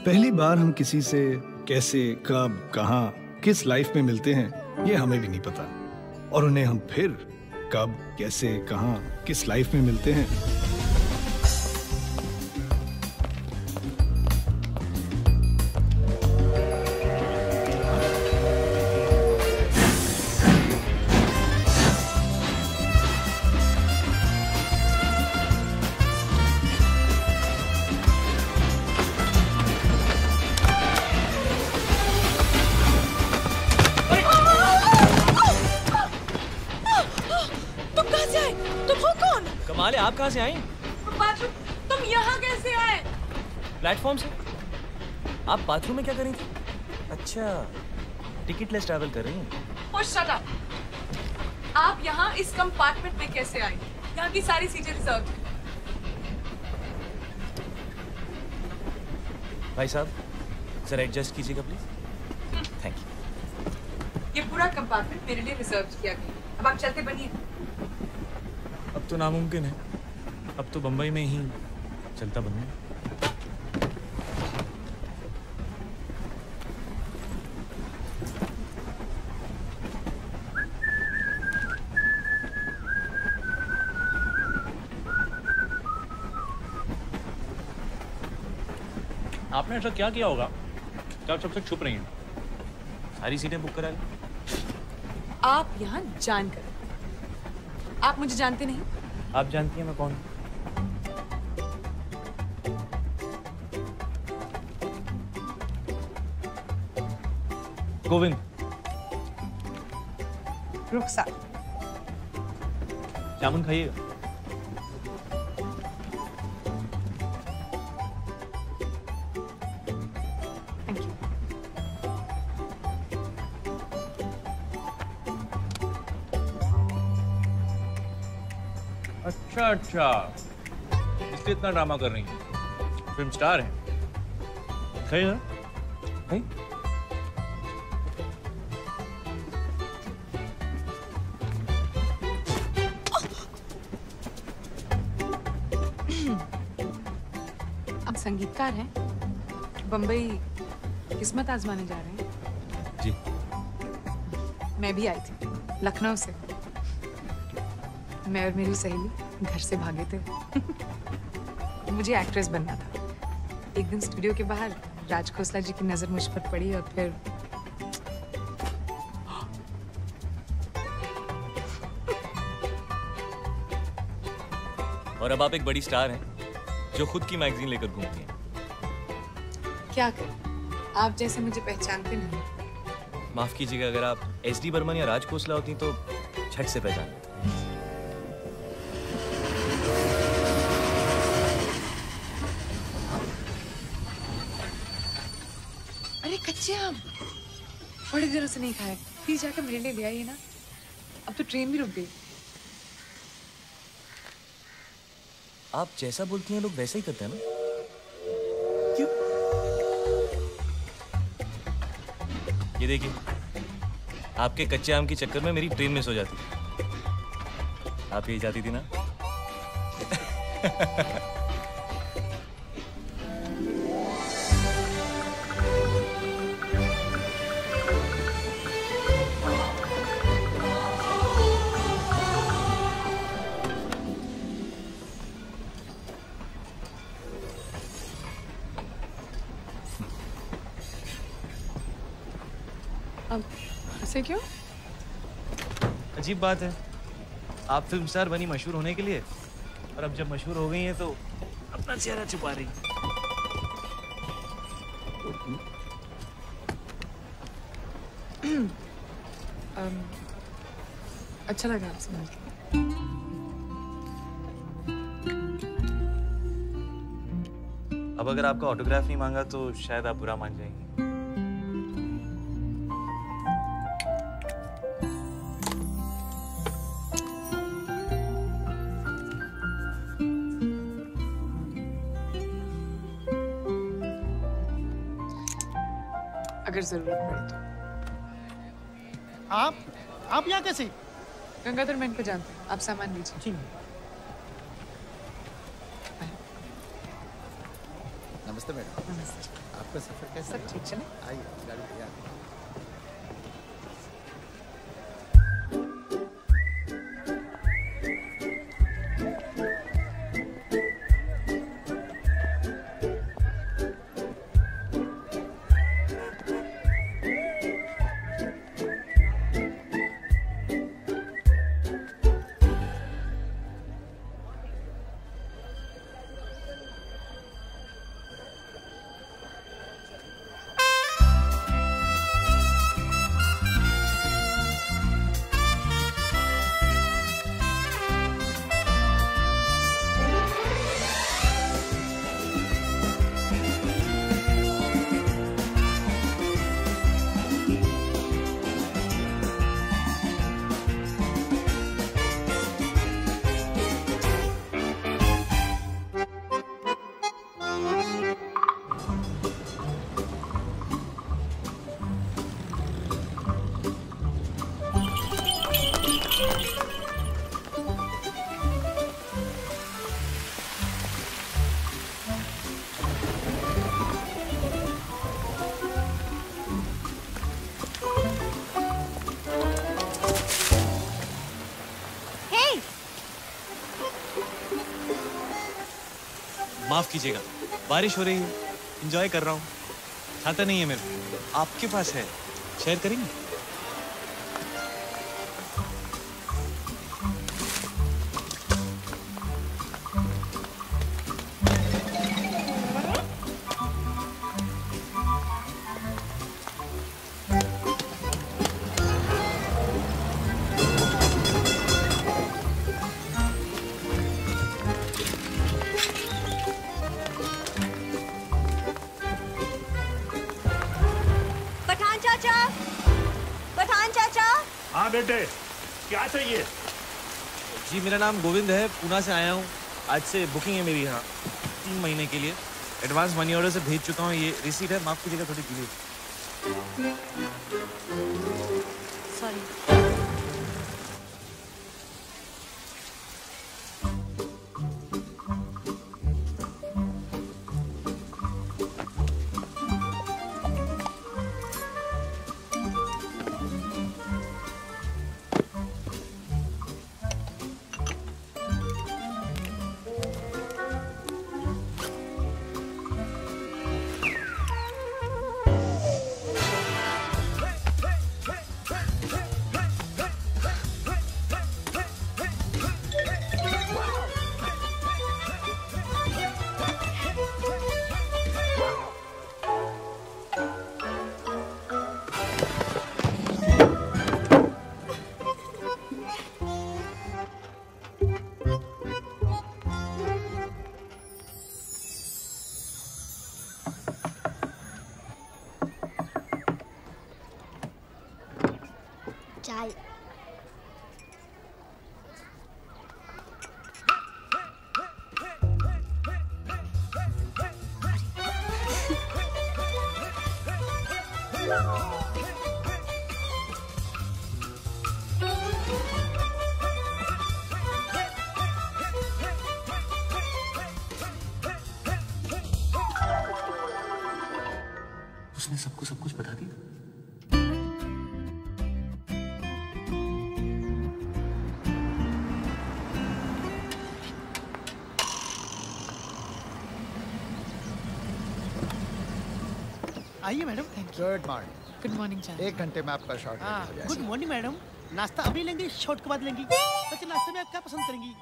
पहली बार हम किसी से कैसे, कब, कहाँ, किस लाइफ में मिलते हैं ये हमें भी नहीं पता, और उन्हें हम फिर कब, कैसे, कहाँ, किस लाइफ में मिलते हैं। आप कहाँ से आई? बाथरूम। तुम यहाँ कैसे आए? प्लेटफॉर्म से। आप बाथरूम में क्या कर रही थी? अच्छा, टिकट लेस ट्रैवल कर रही हैं। Oh, shut up! आप यहाँ इस कंपार्टमेंट में कैसे आए? यहाँ की सारी सीटें रिजर्व हैं। भाई साहब, सर एडजस्ट कीजिएगा प्लीज। Thank you. ये पूरा कंपार्टमेंट मेरे लिए रिजर्व किया गया। अब आप चलते बनिए। अब तो नामुमकिन है, अब तो बंबई में ही चलता बनूं। आपने ऐसा क्या किया होगा कि आप सबसे छुप रही हैं? सारी सीटें बुक करा ली। आप यहाँ जानकर, आप मुझे जानते नहीं? आप जानती हैं मैं कौन? गोविंद। रुखसार। जामुन खाइएगा। Thank you. अच्छा अच्छा, इसलिए इतना ड्रामा कर रही हैं। फिल्म स्टार हैं। खाइए ना। खाइए। आप संगीतकार हैं? बम्बई किस्मत आजमाने जा रहे हैं? जी। मैं भी आई थी लखनऊ से। मैं और मेरी सहेली घर से भागे थे। मुझे एक्ट्रेस बनना था। एक दिन स्टूडियो के बाहर राज खोसला जी की नजर मुझ पर पड़ी और फिर और अब आप एक बड़ी स्टार हैं जो खुद की मैगजीन लेकर घूमती हैं। क्या करें, आप जैसे मुझे पहचानते नहीं। माफ कीजिएगा, अगर आप SD बर्मन या राज खोसला होती तो झट से पहचान लेते। अरे कच्चे आम बड़ी देरों से नहीं खाए, प्लीज जाकर मेरे लिए ले आइए ना। अब तो ट्रेन भी रुक गई। आप जैसा बोलती हैं लोग वैसे ही करते हैं ना? क्यों? ये देखिए, आपके कच्चे आम के चक्कर में मेरी ट्रेन मिस हो जाती। आप यही चाहती थी ना? अब ऐसे क्यों? अजीब बात है, आप फिल्म स्टार बनी मशहूर होने के लिए, और अब जब मशहूर हो गई हैं तो अपना चेहरा छुपा रही। अच्छा लगा आपसे मिलकर। अब अगर आपका ऑटोग्राफ नहीं मांगा तो शायद आप बुरा मान जाएंगी। अगर जरूरत पड़े तो। आप यहाँ कैसे? गंगाधर मैन को जानते हैं, आप सामान लीजिए। जी। नमस्ते मैडम। नमस्ते। आपका सफर कैसा सब ठीक चले? आइए, गाड़ी तैयार है। माफ कीजिएगा, बारिश हो रही है, एंजॉय कर रहा हूँ। छाता नहीं है मेरे, आपके पास है, शेयर करेंगे? हाँ बेटे, क्या चाहिए? जी मेरा नाम गोविंद है, पूना से आया हूँ। आज से बुकिंग है मेरी यहाँ 3 महीने के लिए। एडवांस मनी ऑर्डर से भेज चुका हूँ। ये रिसीट है, माफ कीजिएगा थोड़ी डिले। सॉरी। चाय। उसने सबको सब कुछ बता दिया। आइए madam. Good morning. Good morning चाचा। 1 घंटे में आपका शॉर्ट हो जाएगा। Good morning madam. नाश्ता अभी लेंगी, शॉर्ट के बाद लेंगी? अच्छा, नाश्ते में आप क्या पसंद करेंगी?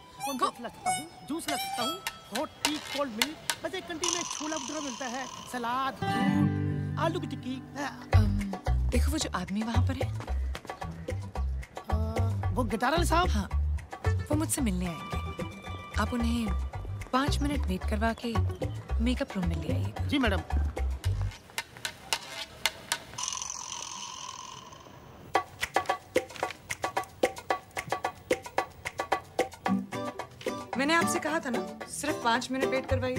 ला सकता हूँ, जूस ला सकता हूँ, हॉट टी, कोल्ड मिल्क। बस एक घंटे में छोला भटूरा मिलता है, सलाद, फ्रूट, आलू की टिक्की। देखो वो जो आदमी वहाँ पर है, वो गिटार वाले साहब। हाँ, वो मुझसे मिलने आएंगे। आप उन्हें 5 मिनट वेट करवा के मेकअप रूम में ले आइएगा। जी मैडम। मैंने आपसे कहा था ना, सिर्फ 5 मिनट वेट करवाइए।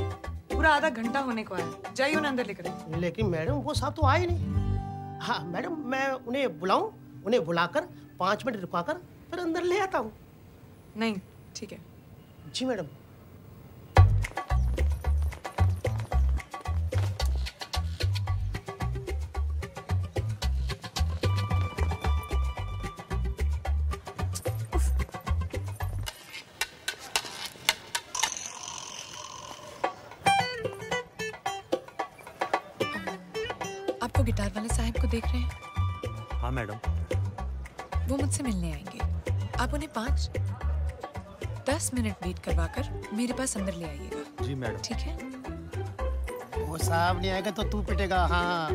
पूरा आधा घंटा होने को आया। जाइए उन्हें अंदर लेकर आइए। लेकिन मैडम वो साहब तो आए नहीं। हाँ मैडम, मैं उन्हें बुलाऊं? उन्हें बुलाकर 5 मिनट रुकाकर फिर अंदर ले आता हूँ। नहीं, ठीक है। जी मैडम। आपको गिटार वाले साहब को देख रहे हैं? हाँ मैडम। वो मुझसे मिलने आएंगे। आप उन्हें 5-10 मिनट वेट करवाकर मेरे पास अंदर ले आइएगा। जी मैडम। ठीक है? वो साहब नहीं आएगा तो तू पिटेगा। हाँ।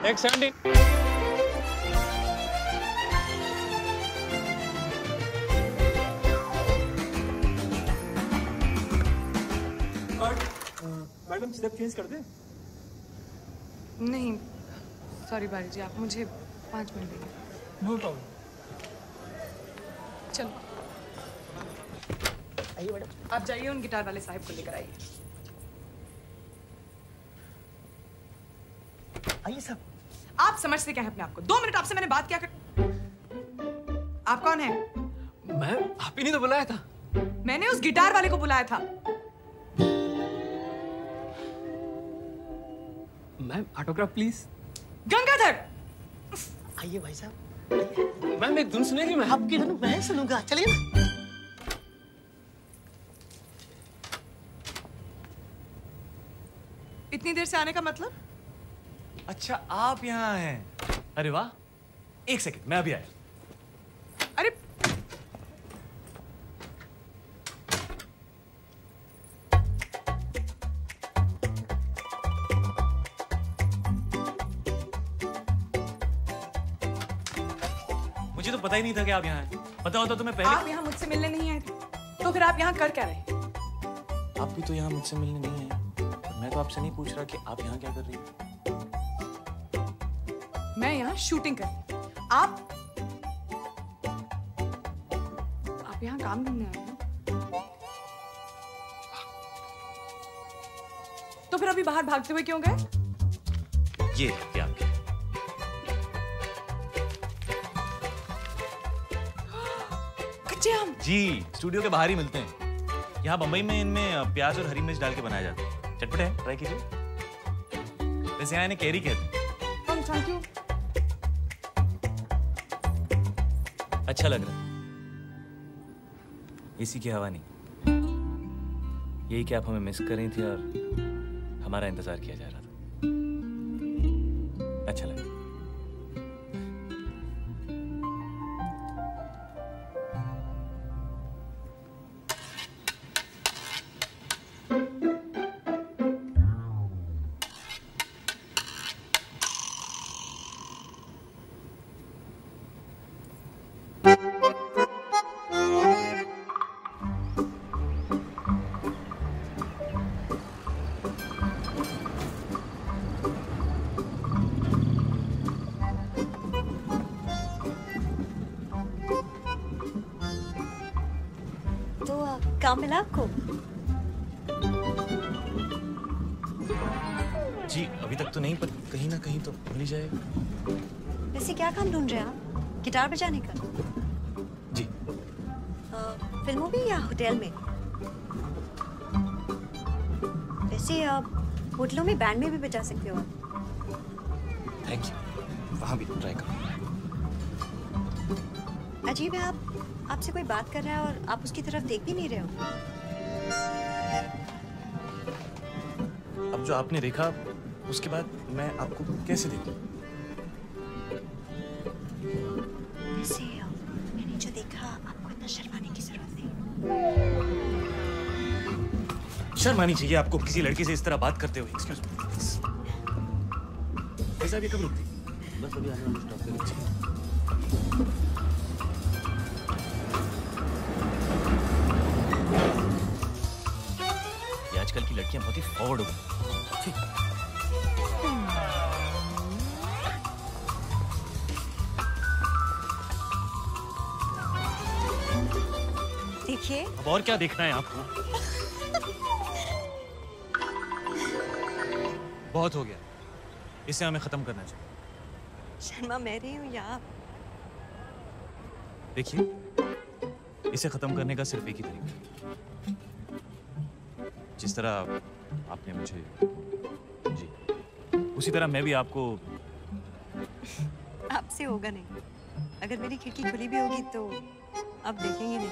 एक 17। मैडम स्टेप चेंज कर दे। नहीं, सॉरी बारी जी, आप मुझे 5 मिनट देंगे। No problem. चलो आइए मैडम। आप जाइए, उन गिटार वाले साहब को लेकर आइए। आइए साहब। आप समझते क्या है अपने आप को? 2 मिनट आपसे मैंने बात क्या कर। आप कौन है? मैम आप ही ने तो बुलाया था। मैंने उस गिटार वाले को बुलाया था। Ma'am autograph please. गंगाधर! आइए भाई साहब। मैम एक धुन सुनेगी? मैं आपकी धुन मैं सुनूंगा, चलिए ना। इतनी देर से आने का मतलब? अच्छा आप यहाँ हैं। अरे वाह, 1 सेकंड, मैं अभी आया। अरे मुझे तो पता ही नहीं था कि आप यहाँ हैं। पता होता तो मैं पहले। आप यहाँ मुझसे मिलने नहीं आए थे, तो फिर आप यहाँ कर क्या रहे? आप भी तो यहाँ मुझसे मिलने नहीं आए। मैं तो आपसे नहीं पूछ रहा कि आप यहाँ क्या कर रही हैं। मैं यहाँ शूटिंग कर। आप यहाँ काम ढूंढने आए हैं? तो फिर अभी बाहर भागते हुए क्यों गए? ये आपके। कच्चे आम? जी, स्टूडियो के बाहर ही मिलते हैं। यहाँ बम्बई में इनमें प्याज और हरी मिर्च डाल के बनाया जाता है। चटपटे हैं, ट्राई कीजिए। वैसे यहाँ इन्हें कैरी कहते हैं। Thank you. अच्छा लग रहा है। एसी की हवा नहीं, यही कि आप हमें मिस कर रही थी और हमारा इंतजार किया जा रहा था। अच्छा लगा। काम मिला आपको? जी अभी तक तो नहीं, पर कहीं ना कहीं तो मिल ही जाएगा। वैसे क्या काम ढूंढ रहे हैं आप? गिटार बजाने का? जी। फिल्मों में या होटल में? वैसे आप होटलों में बैंड में भी बजा सकते हो आप। थैंक यू, वहाँ भी ट्राई करो। अजीब है, आपसे कोई बात कर रहा है और आप उसकी तरफ देख भी नहीं रहे हो। अब जो आपने देखा उसके बाद मैं आपको कैसे देखूं? वैसे मैंने जो देखा, आपको इतना शर्माने की जरूरत नहीं। शर्म आनी चाहिए आपको किसी लड़की से इस तरह बात करते हुए। Excuse me. ऐसा भी कब रुकती? बस अभी आने वाला स्टॉप कर लीजिए। आजकल की लड़कियां बहुत ही फॉरवर्ड हो गई। देखिए, अब और क्या देखना है आपको? बहुत हो गया, इसे हमें खत्म करना चाहिए। शर्मा मैं रही हूँ या आप? देखिए, इसे खत्म करने का सिर्फ एक ही तरीका है। जिस तरह आपने मुझे, जी, उसी तरह मैं भी आपको। आपसे होगा नहीं। अगर मेरी खिड़की खुली भी होगी तो आप देखेंगे नहीं।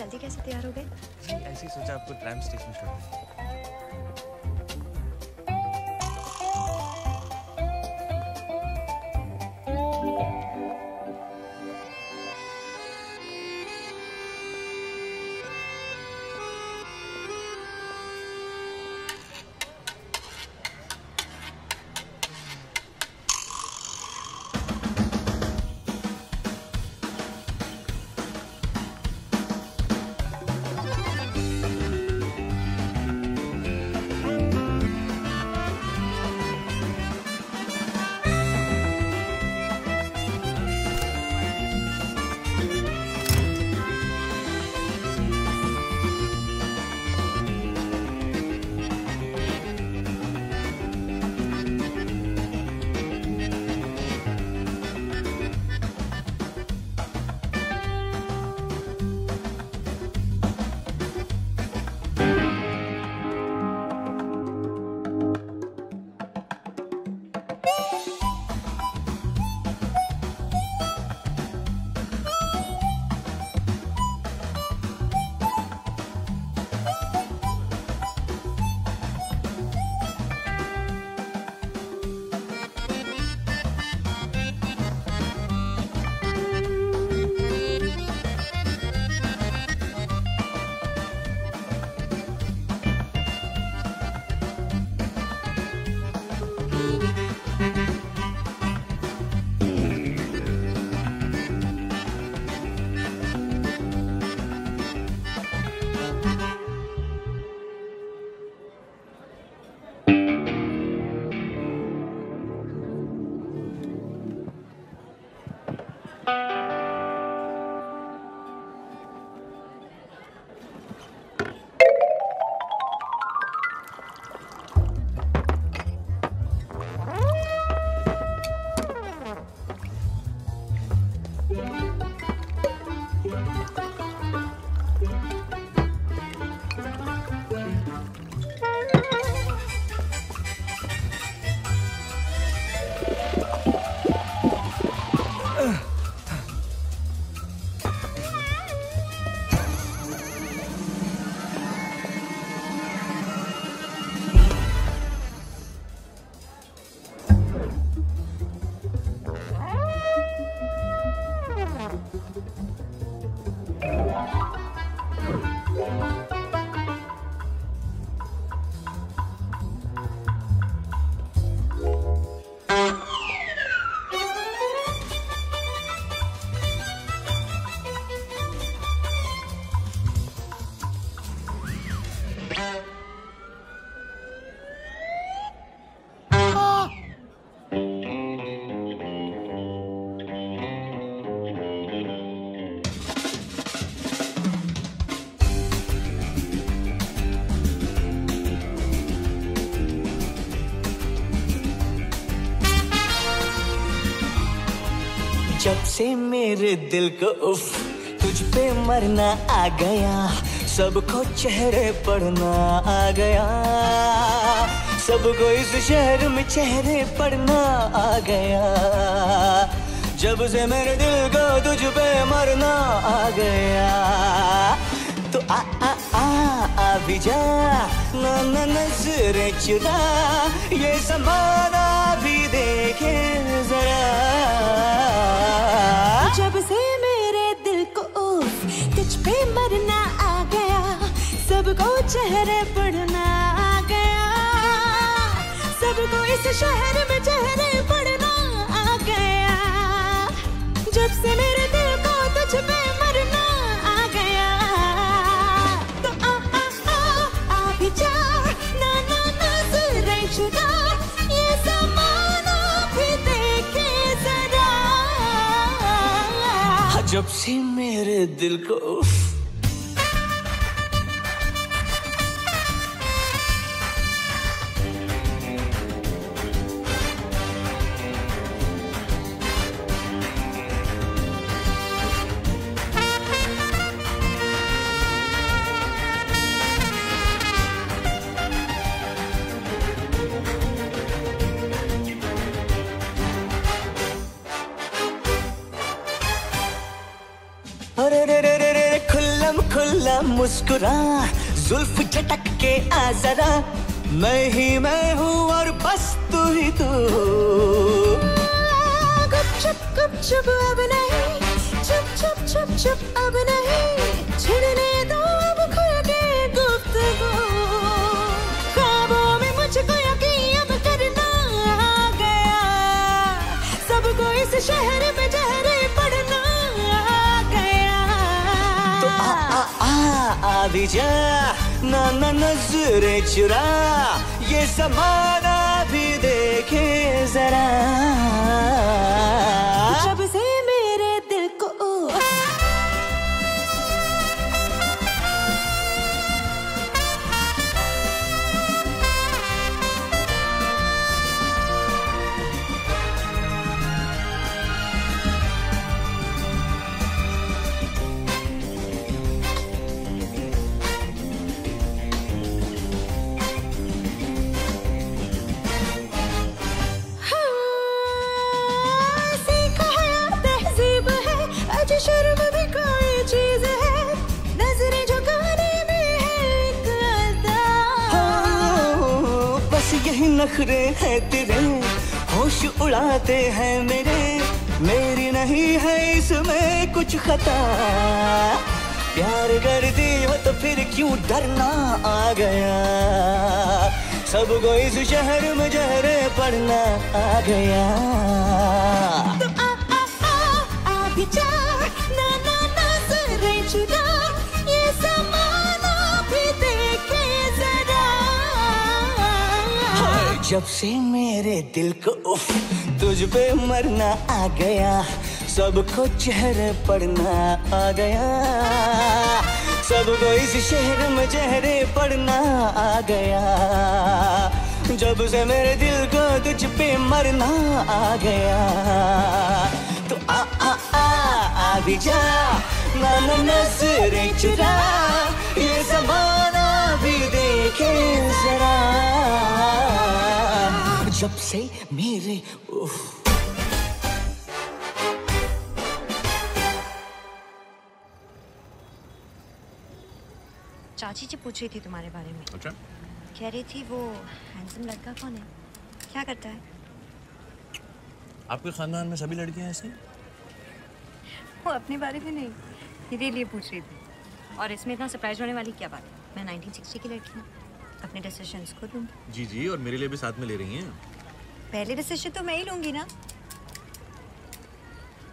जल्दी कैसे तैयार हो गए? ऐसे ही सोचा आपको ट्रैम स्टेशन छोड़ दूं। जब से मेरे दिल को उफ तुझ पे मरना आ गया, सबको चेहरे पढ़ना आ गया, सबको इस शहर में चेहरे पढ़ना आ गया। जब से मेरे दिल को तुझ पे मरना आ गया, तो आ भी जा ना ना नजरें चुरा, ये ज़माना भी देखे जरा। जब से मेरे दिल को उफ तुझ पे मरना आ गया, सबको चेहरे पढ़ना आ गया, सबको इस शहर में चेहरे पढ़ना आ गया। जब से मेरे दिल को तुझ पे मरना आ गया, तो आ भी जा ना ना नजरें चुरा, ये ज़माना भी देखे जरा। जब से मेरे दिल को उफ अरे रे रे रे रे खुल बोला मुस्कुरा, जुल्फ झटक के आ जरा, मैं ही मैं हूँ और बस तू ही तू। गुपचुप अब नहीं, चुप चुप चुप चुप अब नहीं, छिड़ने दो अब खुल के गुफ्तगू। ख्वाबों में मुझको यकीन अब करना आ गया, सबको इस शहर में जहरे पड़ना आ गया। तो आ भी जा, ना नजरे चुरा, ये ज़माना भी देखे जरा। जब से मेरे दिल को शर्म भी कोई चीज है, नजरें झुकाने में है एक अदा। बस यही नखरे हैं तेरे, होश उड़ाते हैं मेरी नहीं है इसमें कुछ खता। प्यार करती हो तो फिर क्यों डरना आ गया, सबको इस शहर में जहरे पड़ना आ गया। तो आ भी जा, ना नजरें चुरा, ये ज़माना भी देखे जरा। जब से मेरे दिल को उफ तुझ पे मरना आ गया, सबको चेहरे पड़ना आ गया, सबको इस शहर में चेहरे पड़ना आ गया। जब से मेरे दिल को तुझ पे मरना आ गया, तो आ भी जा, ना नजरें चुरा, ये ज़माना भी देखे जरा। जब से मेरे उफ। चाची जी पूछ रही थी तुम्हारे बारे में। अच्छा? कह रही थी वो हैंडसम लड़का कौन है, क्या करता है? आपके खानदान में सभी लड़कियां ऐसी? वो अपने बारे में नहीं, मेरे लिए पूछ रही थी। और इसमें इतना सरप्राइज होने वाली क्या बात है? मैं 1960 की लड़की हूँ, अपने डिसीजंस खुद लूँगी। जी जी, और मेरे लिए भी साथ में ले रही हैं। पहले डिसीजन तो मैं ही लूँगी ना।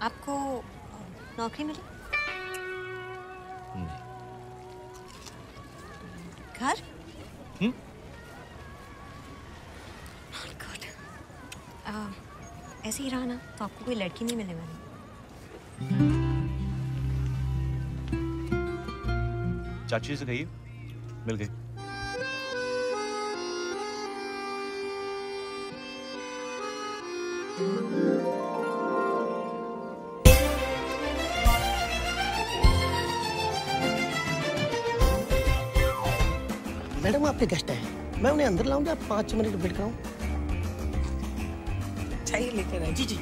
आपको नौकरी मिली? नहीं। घर? ऐसे ही रहा ना तो आपको कोई लड़की नहीं मिलने वाली। चाची से कहिए मिल गई। मैडम आपके गेस्ट हैं, मैं उन्हें अंदर लाऊंगा, 5 मिनट वेट कराऊं? चाहिए लेकर आए। जी जी।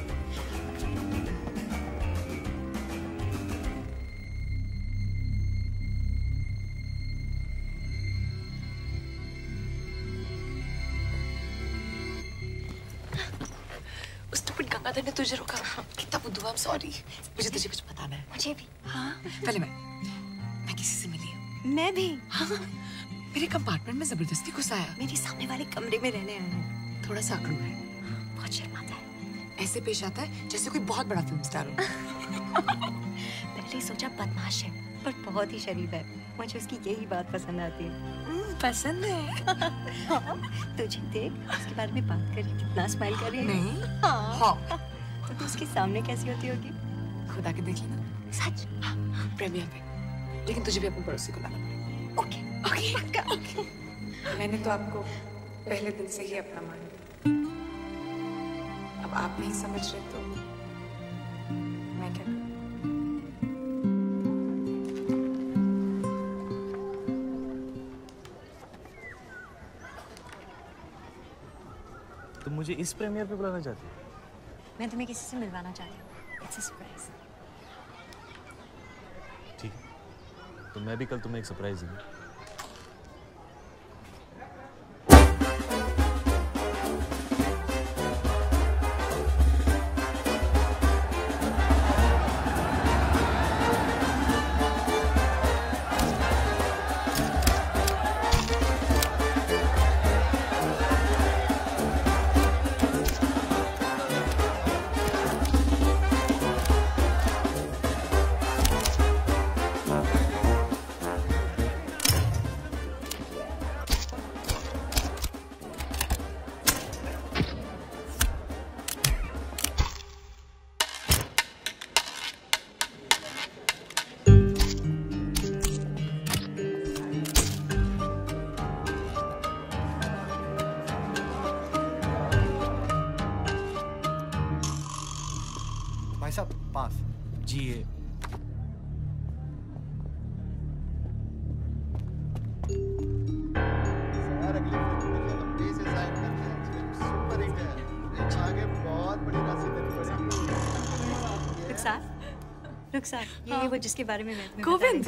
उस स्टूपिड गंगाधर ने तुझे रोका। कितना बुद्धू, आई एम सॉरी। मुझे तुझे कुछ बताना है। मुझे भी। हाँ, पहले मैं किसी से मिली हूँ। मैं भी। हाँ, मेरे कंपार्टमेंट में जबरदस्ती घुस आया। मेरे सामने वाले कमरे में रहने आया है। थोड़ा सा अकड़ू है, बहुत शर्माता है, ऐसे पेश आता है जैसे कोई बहुत बड़ा फिल्म स्टार हो। पहले सोचा बदमाश है, पर बहुत ही शरीफ है। मुझे उसकी यही बात पसंद आती है। पसंद है? तुझे देख, उसके बारे में बात कर, कितना स्माइल कर रही है। नहीं। हाँ। तो तू उसके सामने कैसी होती होगी? खुदा के देख लेना। सच? हाँ, प्रेमियर पे। लेकिन तुझे भी अपने पड़ोसी को लाना पड़ेगा। Okay okay. मैंने तो आपको पहले दिन से ही अपना माना। अब आप नहीं समझ रहे तो मैं क्या करूं? तुम मुझे इस प्रीमियर पे बुलाना चाहती हो? मैं तुम्हें किसी से मिलवाना चाहती हूँ। It's a surprise. ठीक है, तो मैं भी कल तुम्हें एक सरप्राइज दूंगा। भाई साहब पास जी ये यार अगली फिल्म लंबी से साइन करते हैं। फिल्म सुपर हिट है, आगे बहुत बड़ी राशि देनी पड़ेगी। रुखसार ये वो जिसके बारे में मैं तुम्हें गोविंद,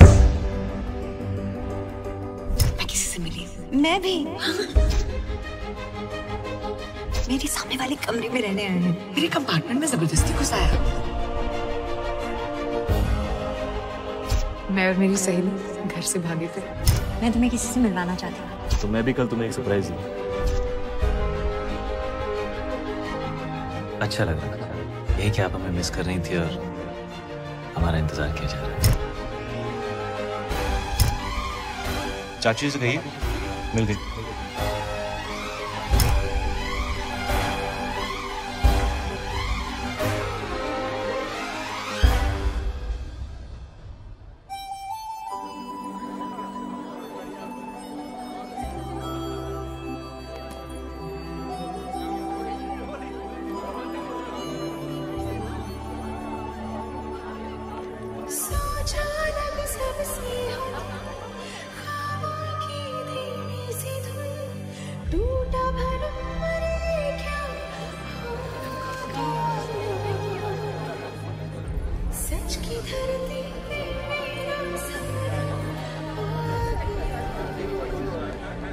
मैं किसी से मिली। मैं भी मेरे सामने वाले कमरे में रहने आए हैं। मेरे कंपार्टमेंट में जबरदस्ती घुस आया। मैं और मेरी सहेली घर से भागे थे। मैं तुम्हें किसी से मिलवाना चाहती हूँ। तो मैं भी कल तुम्हें एक सरप्राइज दूंगा। अच्छा लग रहा है यही कि आप हमें मिस कर रही थी और हमारा इंतजार किया जा रहा है। चाची से कहिए मिल गई।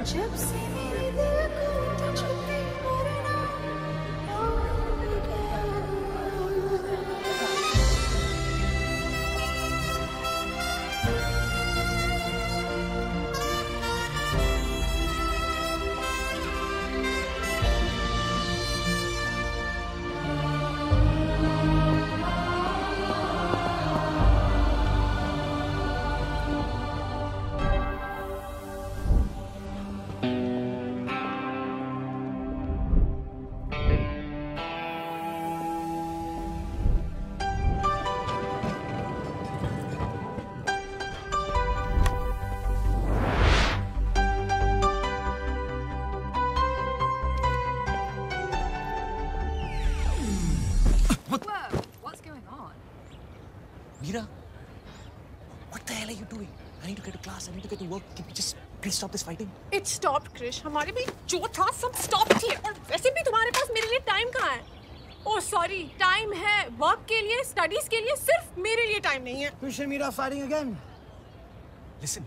जब से मेरे दिल को तुझ पे मरना आ गया। Meera, what the hell are you doing? I need to get to class. I need to get to work. Can you just please stop this fighting? It stopped, Krish. हमारे भी जो था सब stopped ही है और वैसे भी तुम्हारे पास मेरे लिए टाइम कहाँ है? Oh sorry, टाइम है वर्क के लिए, स्टडीज के लिए, सिर्फ मेरे लिए टाइम नहीं है। Krish and Meera fighting again. Listen,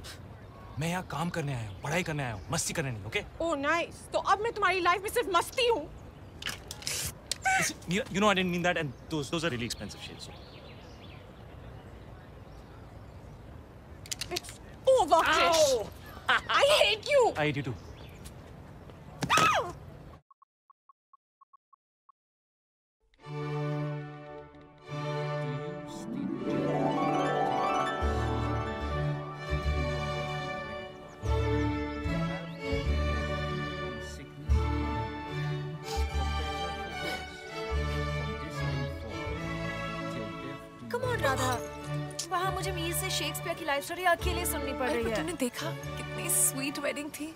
मैं यहाँ काम करने आया हूँ, पढ़ाई करने आया हूँ, मस्ती करने नहीं, okay? Oh nice. तो अब मैं तुम्हारी लाइफ में सिर्फ मस्ती हूँ। Listen, Meera, you know I didn't mean that, and those are really expensive shades. So. It's over, Krish. I hate you. I hate you too. Ow! Come on, Radha. वहाँ मुझे मीर से शेक्सपियर की लाइफ स्टोरी अकेले सुननी पड़ रही है। तुमने देखा कितनी स्वीट वेडिंग थी।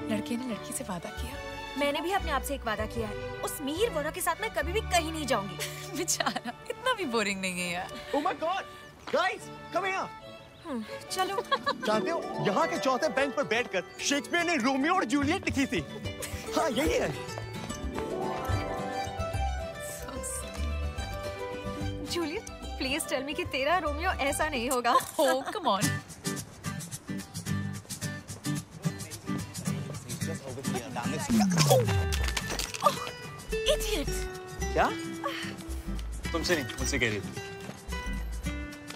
लड़के ने लड़की से वादा किया। मैंने भी अपने आप से एक वादा किया है। उस मीर वोरा के साथ मैं कभी भी कहीं नहीं जाऊंगी। बेचारा, इतना भी बोरिंग नहीं है यार। Oh my God, guys, come here. चलो। जानते हो यहाँ के चौथे बेंच पर बैठकर शेक्सपियर ने रोमियो और जूलियट लिखी थी। हाँ यही है। जूलियट, प्लीज टेल मी कि तेरा रोमियो ऐसा नहीं होगा। Oh, come on. Idiot. क्या? तुमसे नहीं, मुझसे कह रही थी।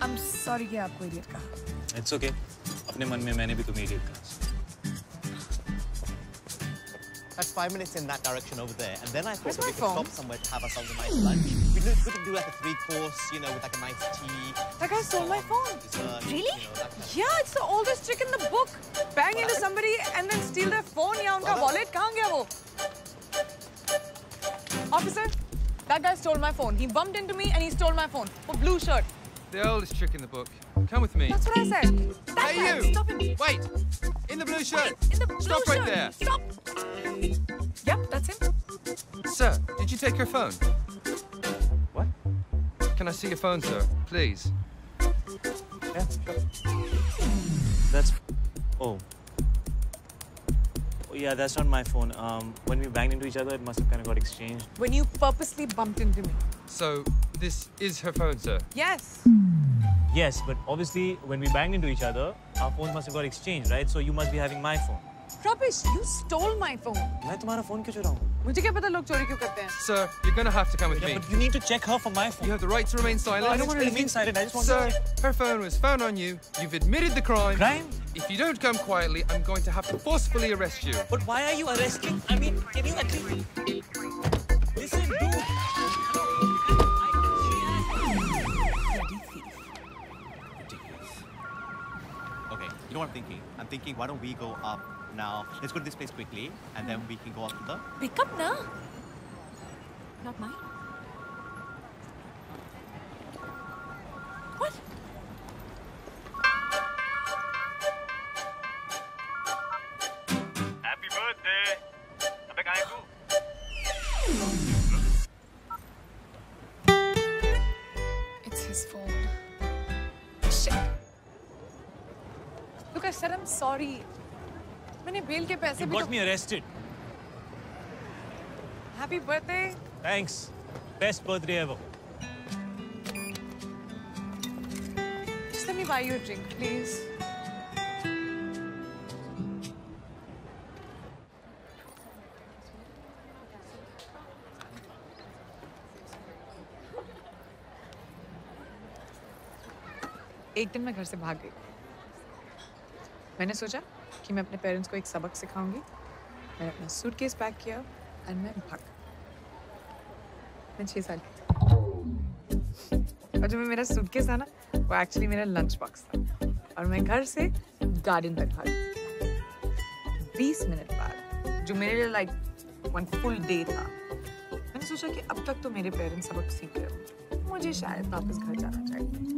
I'm sorry कि आपको इडियट कहा। It's okay. अपने मन में मैंने भी तुम्हें इडियट कहा। That's 5 minutes in that direction over there, and then I thought Where's that we my could phone? stop somewhere to have ourselves a nice lunch. We could do like a 3-course, you know, with like a nice tea. That guy stole my phone. Dessert, Really? you know, that kind of- Yeah, it's the oldest trick in the book. Bang into somebody and then steal their phone या उनका wallet कहाँ गया वो? Officer, that guy stole my phone. He bumped into me and he stole my phone. A blue shirt. The oldest trick in the book. Come with me. That's what I said. That Hey, guy, you! stop him. Wait! In the blue shirt! In the blue Stop shirt. right there! Stop! Yep, that's him. Sir, did you take her phone? What? Can I see your phone, sir? Please. Yeah, sure. That's... Oh. Oh, yeah, that's not my phone. When we banged into each other, it must have kind of got exchanged. When you purposely bumped into me. So, this is her phone, sir? Yes. Yes, but obviously, when we banged into each other, our phones must have got exchanged, right? So you must be having my phone. Rubbish, you stole my phone. मैं तुम्हारा phone क्यों चुराऊँ? मुझे क्या पता लोग चोरी क्यों करते हैं? Sir, you're going to have to come with me. But you need to check her for my phone. You have the right to remain silent. No, I don't want to remain silent. I just want Sir, to... her phone was found on you. You've admitted the crime. Crime? If you don't come quietly, I'm going to have to forcefully arrest you. But why are you arresting? I mean, can you at least... Listen, dude. Okay, you know what I'm thinking? I'm thinking, why don't we go up now? Let's go to this place quickly, and then we can go up to the... Pick up na. Not mine. What? Happy birthday! अबे कहाँ है तू? It's his phone. Shit. Look, I said I'm sorry. मैंने bell के पैसे You भी got me arrested. Happy birthday. Thanks. Best birthday ever. Just let me buy you a drink, please. एक दिन मैं घर से भाग गई। मैंने सोचा कि मैं अपने पेरेंट्स को एक सबक सिखाऊंगी। मैंने अपना सूटकेस पैक किया और मैं भाग। मैं 6 साल की थी। और जो मेरा सूटकेस था ना, वो एक्चुअली मेरा लंच बॉक्स था। और मैं घर से गार्डन तक भागी। 20 मिनट बाद, जो मेरे लिए लाइक 1 फुल डे था, मैंने सोचा कि अब तक तो मेरे पेरेंट्स सबक सीख रहे होंगे, मुझे शायद वापस घर जाना चाहिए।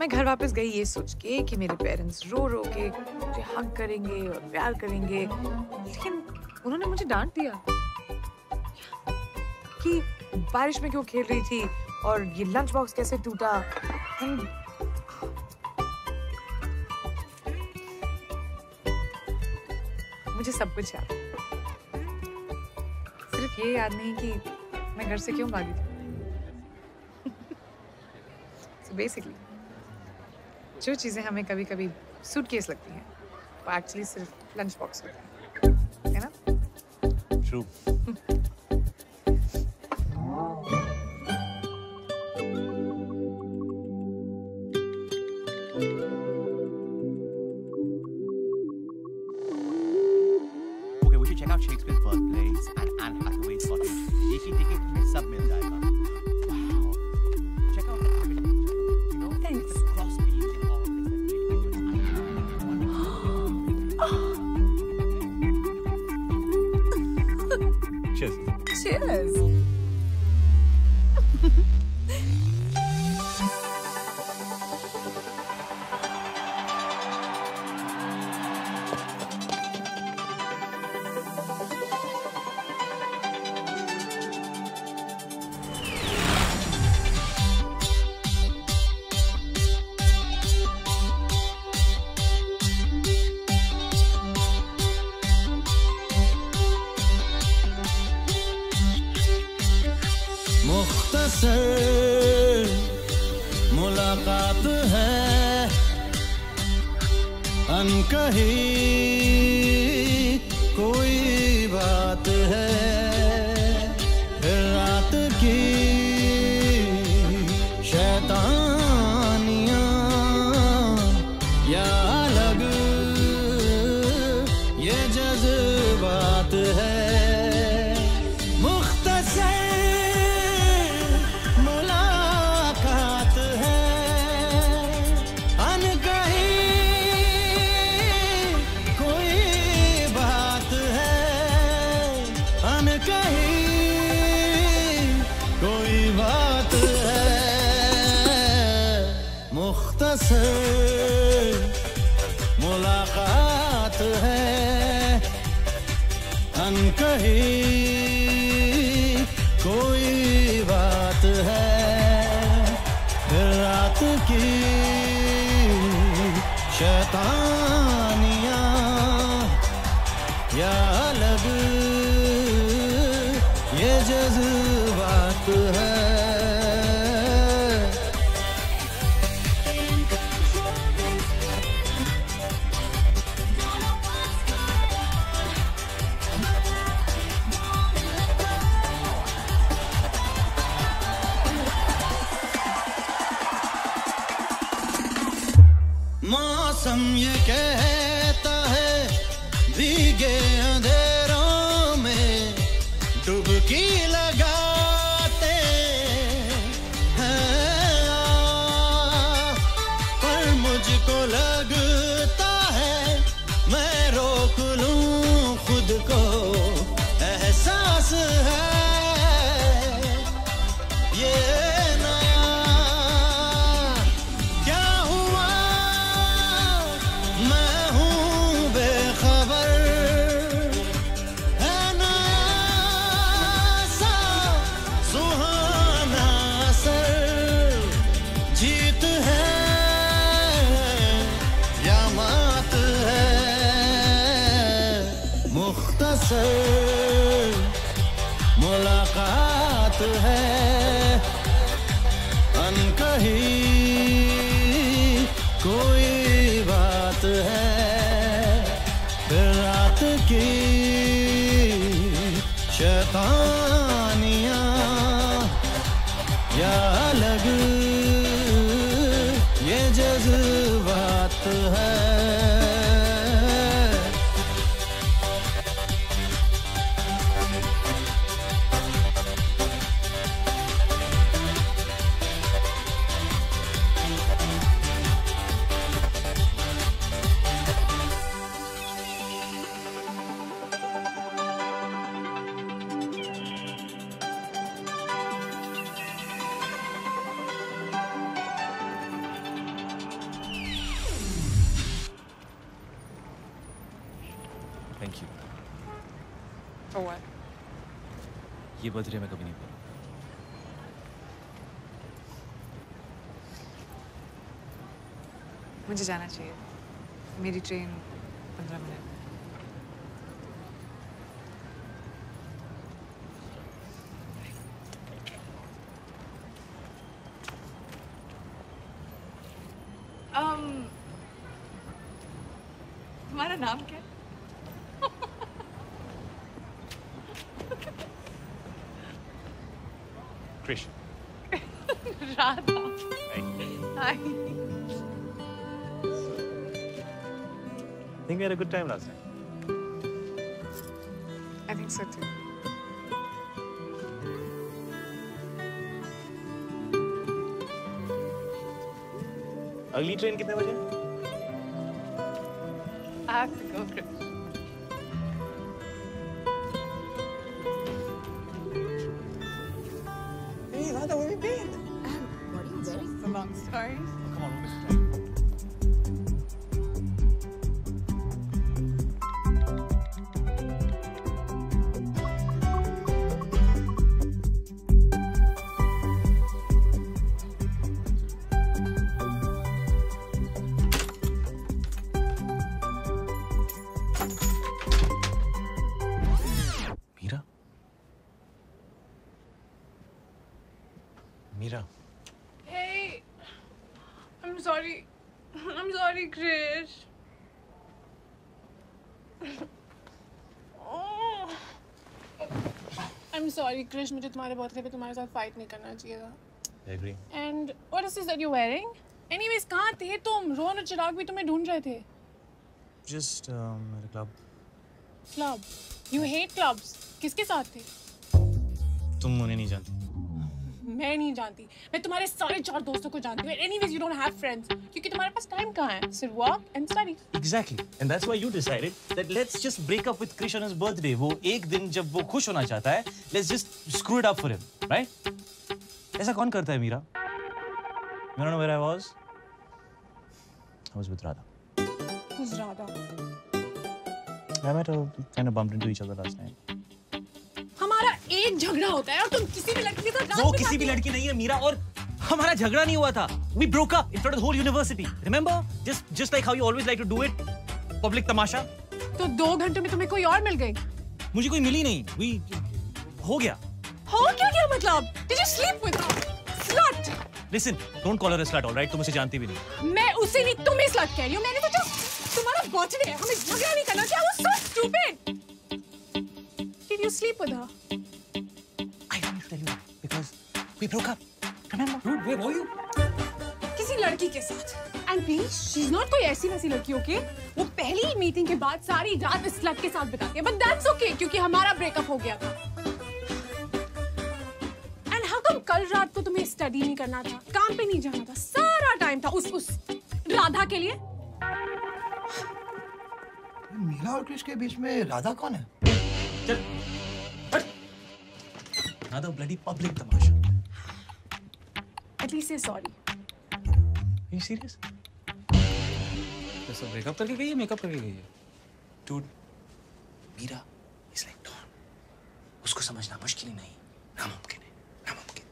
मैं घर वापस गई ये सोच के कि मेरे पेरेंट्स रो रो के मुझे हग करेंगे और प्यार करेंगे, लेकिन उन्होंने मुझे डांट दिया कि बारिश में क्यों खेल रही थी और ये लंच बॉक्स कैसे टूटा। मुझे सब कुछ याद, सिर्फ ये याद नहीं कि मैं घर से क्यों भागी थी। So basically, जो चीजें हमें कभी-कभी सूटकेस लगती हैं, वो एक्चुअली सिर्फ लंच बॉक्स होता है ना? True. Okay, we should check out Shakespeare's birthplace and Anne Hathaway's cottage. एक ही ticket में सब मिल जाएगा. Wow. Check out the architecture. You know, Thanks. the cross beams and all of this. Cheers. Cheers. मुख्तसर मुलाकात है अनकही कोई बात है फिर रात की शैतानियां या अलग ये जज्बात है मुख्तसर मुलाकात है अनकही कोई बात है अनकही कोई बात है मुख्तसर मुलाकात है अनकही कोई बात है फिर रात की शैतानियां या अलग ये जज्बात है मौसम ये कहता है भीगे अंधेरों में डुबकी लगाते हैं पर मुझको लगता है मैं रोक लूं खुद को एहसास है ये मुलाकात है अनकही कोई बात है फिर रात की शैतानियां या अलग ये जज्बात है थैंक यू For what? ये बर्थडे मैं कभी नहीं भूलूंगा मुझे जाना चाहिए मेरी ट्रेन 15 मिनट तुम्हारा नाम क्या है? Krish. Radha. Hi. Think we had a good time last night. I think so too. अगली ट्रेन कितने बजे? I have to go, Krish. Hey, Radha, where have you been? What are you wearing? It's a long story. Oh, come on, we'll miss time. Mira. Hey, I'm sorry. I'm sorry, Krish. I'm sorry, Krish. मुझे तुम्हारे birthday पे तुम्हारे साथ fight नहीं करना चाहिए था. I agree. And what is this that you're wearing? Anyways, कहाँ थे तुम? रोहन और चिराग भी तुम्हें ढूंढ रहे थे. Just at a club. Club. You hate clubs. किसके साथ थे? तुम उन्हें नहीं जानती. मैं नहीं जानती. मैं तुम्हारे सारे 4 दोस्तों को जानती हूँ. Anyways, you don't have friends. क्योंकि तुम्हारे पास टाइम कहाँ है? सिर्फ work and study. Exactly. And that's why you decided that let's just break up with Krish on his birthday. वो एक दिन जब वो खुश होना चाहता है, let's just screw it up for him, right? ऐसा कौन करता है Meera? You don't know where I was? I was with Radha. Who's Radha? I met her, kind of bumped into each other last night. हमारा एक झगड़ा होता है और तुम किसी भी लड़की के साथ वो किसी भी लड़की नहीं है मीरा और हमारा झगड़ा नहीं हुआ था. We broke up in front of the whole university. Remember? Just like how you always like to do it. Public तमाशा. तो 2 घंटे में तुम्हें कोई और मिल गई? मुझे कोई मिली नहीं. हो गया. हो क्या मतलब? Did you sleep with her? Slut. Listen, don't call her a slut, all right? तुम उसे जानती भी नहीं. मैं उसे नहीं तुम्हें slut कह रही हूँ. मैंने सोचा तुम्हारा बर्थडे है, हमें झगड़ा नहीं करना चाहिए. I was so stupid. Did you sleep with her? I don't tell you because we broke up. Remember? Dude, where were you? किसी लड़की के साथ. And please, she's not कोई ऐसी वैसी लड़की, okay? वो पहली मीटिंग के बाद सारी रात इस slut के साथ बिताती है. But that's okay क्योंकि हमारा ब्रेकअप हो गया था. And how come कल रात को तुम्हें स्टडी नहीं करना था, काम पे नहीं जाना था, सारा टाइम था उस राधा के लिए? मीरा और कृष के बीच में राधा कौन है? चल. Another bloody public Tamasha. At least say sorry. Are you serious? तो ब्रेकअप करके गई है, मेकअप करके गई है. Dude, Meera is like Dawn. उसको समझना मुश्किल ही नहीं, नामुमकिन है, नामुमकिन.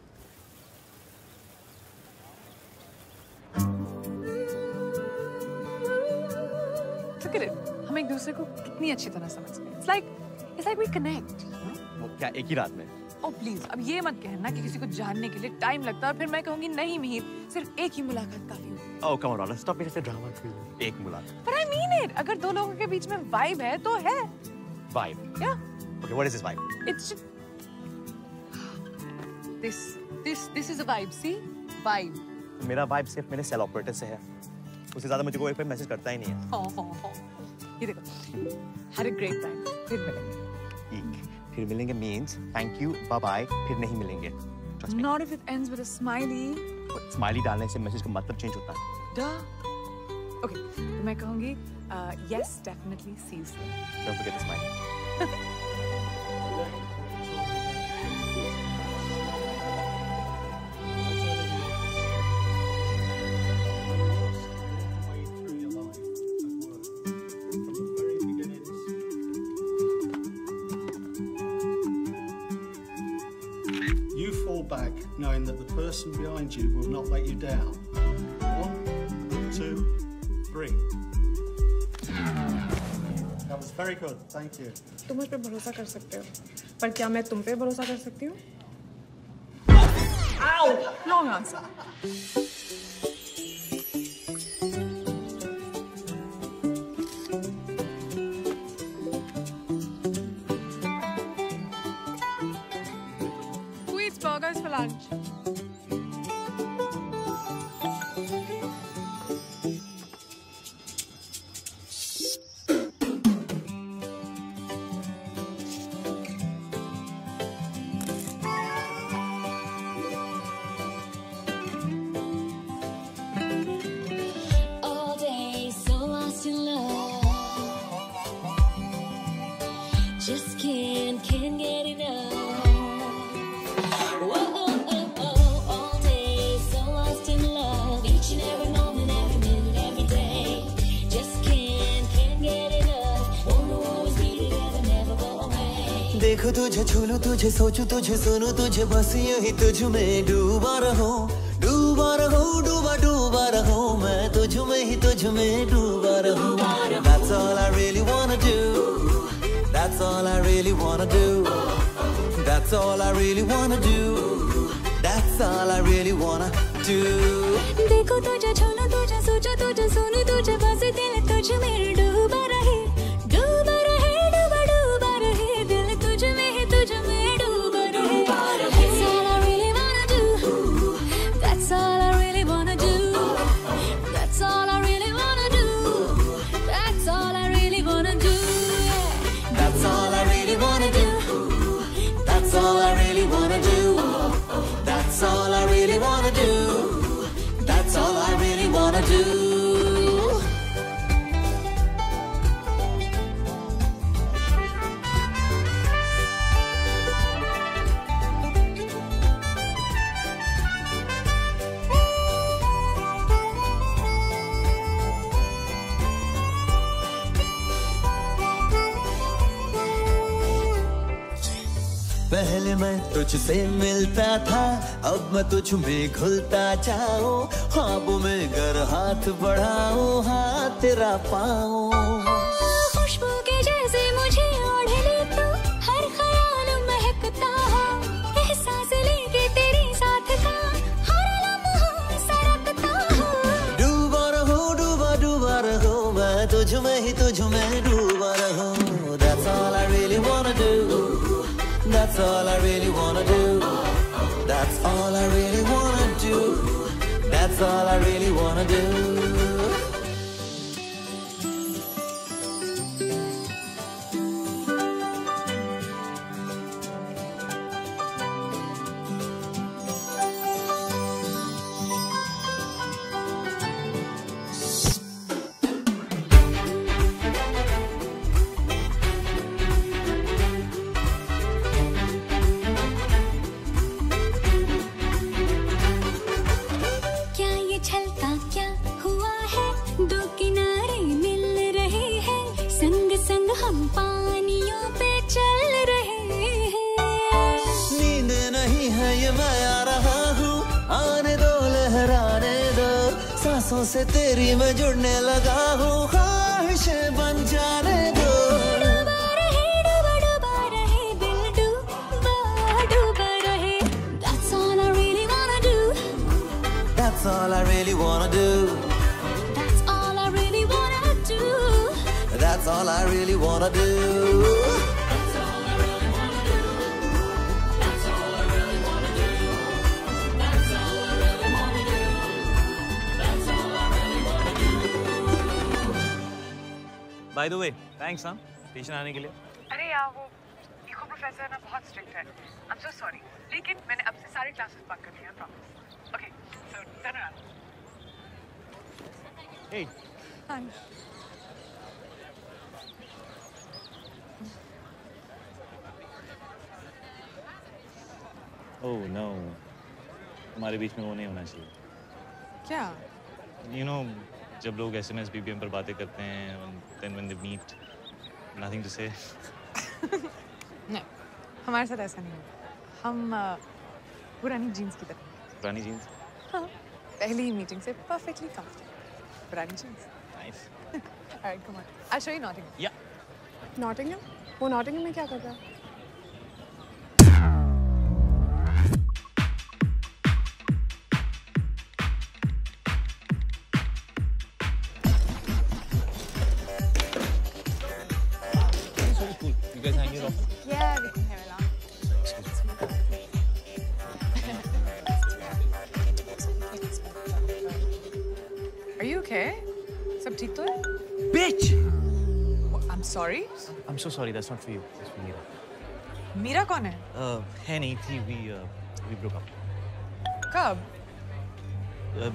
Look at it. हम एक दूसरे को कितनी अच्छी तरह समझते हैं. It's like we connect. वो क्या एक ही रात में? Oh please, अब ये मत कहना कि किसी को जानने के लिए टाइम लगता है और फिर मैं कहूँगी नहीं मिहिर, सिर्फ एक ही मुलाकात काफी है. Oh come on, Radha, stop मेरे से ड्रामा क्यों? एक मुलाकात. But I mean it. अगर 2 लोगों के बीच में vibe है तो है. Vibe. Yeah. Okay, what is this vibe? It's just... This is a vibe. See, vibe. मेरा vibe सिर्फ मेरे सेल ऑपरेटर से है. उससे ज़्यादा मुझे कोई मैसेज करता ही नहीं है. Oh. ये देखो. Had a great time. फिर मिलेंगे. फिर मिलेंगे means thank you, bye bye. फिर नहीं मिलेंगे. Trust me. Not if it ends with a smiley. Smiley डालने से मैसेज का मतलब चेंज होता है. Duh. Okay, तो मैं कहूँगी yes, definitely see you soon. Don't forget the smiley. You fall back knowing that the person behind you will not let you down. 1, 2, 3. That was very good. Thank you. तुम मुझ पे भरोसा कर सकते हो, पर क्या मैं तुम पे भरोसा कर सकती हूँ? Ow! Wrong answer. Who eats burgers for lunch? All day so lost in love, just can't get enough. Whoa, all day so lost in love, each and every moment, every minute, every day, just can't get enough. Wanna always be together, never go away. देखो तुझे छू लूं, तुझे सोचूं, तुझे सुनूं, तुझे बस यही तुझ में डूबा रहूं, डूबा रहूं, डूबा डूबा रहूं, मैं तुझ में ही तुझ में डूबा रहूं. That's all I really wanna do. That's all I really wanna do. That's all I really wanna do. That's all I really wanna do. देखो तुझे छू लूं, तुझे सोचूं, तुझे सुनूं, तुझे बस दिल तुझ में डूबा रहे, डूबा रहे, डूबा डूबा रहे, दिल तुझ में ही तुझ में डूबा पहले मैं तुझसे मिलता था, अब मैं तुझ में घुलता जाऊं, ख्वाबों में गर हाथ बढ़ाऊं, हाथ तेरा पाऊं। खुशबू के जैसे मुझे ओढ़ ले तू, हर ख्याल महकता हो, एहसास लेके तेरे साथ का हर लम्हा सड़कता हो। डूबा रहो मैं तुझ में ही तुझ में डूबा रहूं। That's all I really wanna do. That's all I really wanna do. That's all I really wanna do. That's all I really wanna do. क्या ये छलका क्या हुआ है, दो किनारे मिल रहे हैं, संग संग हम पानियों पे चल रहे हैं। नींद नहीं है ये मैं आ रहा हूँ, आने दो लहराने दो, सांसों से तेरी मैं जुड़ने लगा हूँ, ख्वाहिशें बन जाने दो। डूबा रहे दिल डूबा रहे। That's all I really wanna do. That's all I really wanna do. That's all I really wanna do. That's all I really wanna do. By the way, thanks हाँ ट्यूशन आने के लिए। अरे यार वो इको प्रोफेसर ना बहुत strict है। I'm so sorry. लेकिन मैंने अब से सारे क्लासेस बंक कर दिया, promise. Okay, so turn around. Hey. हाँ। Oh no, हमारे बीच में वो नहीं होना चाहिए। क्या? You know, जब लोग SMS BBM पर बातें करते हैं, then when they meet, nothing to say. नहीं, हमारे साथ ऐसा नहीं होगा। हम पुरानी जीन्स की तरह। पुरानी जीन्स? हाँ, पहली ही मीटिंग से perfectly comfortable. पुरानी jeans. Nice. Alright, come on. I'll show you Nottingham. Yeah. Nottingham? वो नॉटिंघम में क्या कर रहा है? You guys hang it off. Yeah, we can hear it out. Are you okay? सब ठीक तो है? Bitch! I'm sorry. I'm so sorry. That's not for you. That's for Meera. Meera कौन है? है नहीं थी। We broke up. कब?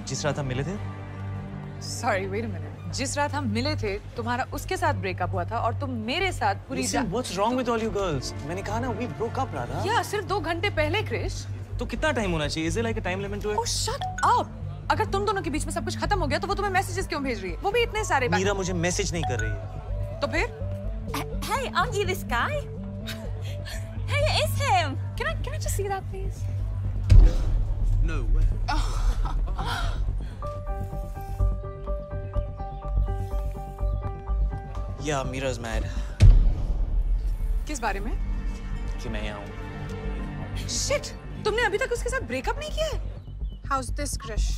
जिस रात हम मिले थे। Sorry, wait a minute. जिस रात हम मिले थे, तुम्हारा उसके साथ ब्रेकअप हुआ था और तुम मेरे साथ पूरी Listen, what's wrong with all you girls? मैंने कहा ना, we broke up, राधा। या सिर्फ 2 घंटे पहले, क्रिश। तो कितना टाइम होना चाहिए? Is there like a time limit to it? Oh, shut up! अगर तुम दोनों के बीच में सब कुछ खत्म हो गया, तो वो तुम्हें मैसेजेस क्यों भेज रही है? वो भी इतने सारे। मीरा मुझे मैसेज नहीं कर रही है। तो फिर? Hey, aren't you this guy? Hey, it is him. Can I just see that, please? No way. Yeah, Mira's mad. किस बारे में? कि मैं यहाँ हूँ। Shit! तुमने अभी तक उसके साथ ब्रेकअप नहीं किया है? How's this, Krish?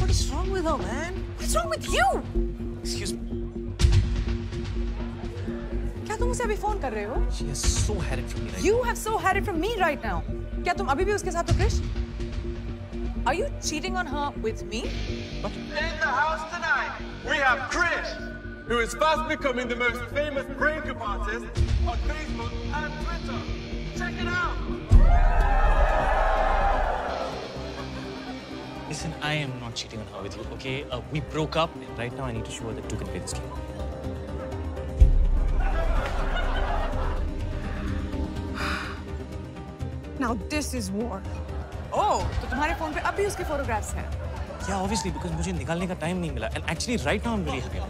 What is wrong with her, man? What's wrong with you? Excuse me. क्या तुम उसे अभी फोन कर रहे हो? She has so had it from me right You have so had it from me right now. क्या तुम अभी भी उसके साथ हो, Krish? Are you cheating on her with me? In the house tonight, we have Krish, who is fast becoming the most famous breakup artist on Facebook and Twitter. Check it out. Listen, I am not cheating on her with you, okay? We broke up, and right now I need to show her that you can play this game. Now this is war. Oh, तो तुम्हारे phone पे अब भी उसके photographs हैं? Yeah, obviously, because मुझे निकालने का टाइम नहीं मिला. And actually, right now I'm very happy.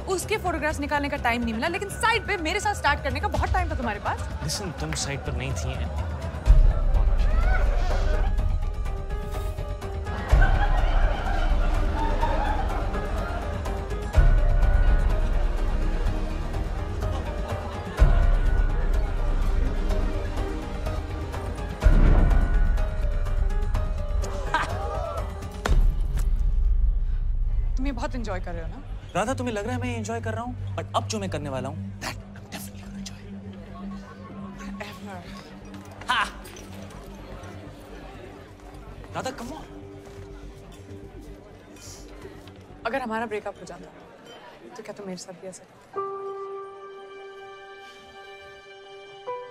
उसके फोटोग्राफ्स निकालने का टाइम नहीं मिला, लेकिन साइड पे मेरे साथ स्टार्ट करने का बहुत टाइम था तुम्हारे पास। लिसन, तुम साइड पर नहीं थी। तुम ये बहुत एंजॉय कर रहे हो ना? राधा, तुम्हें लग रहा है मैं एंजॉय कर रहा हूँ, बट अब जो मैं करने वाला हूँ that I'm definitely gonna enjoy. हाँ। Radha, come on. अगर हमारा ब्रेकअप हो जाता तो क्या तुम मेरे साथ भी ऐसा करते?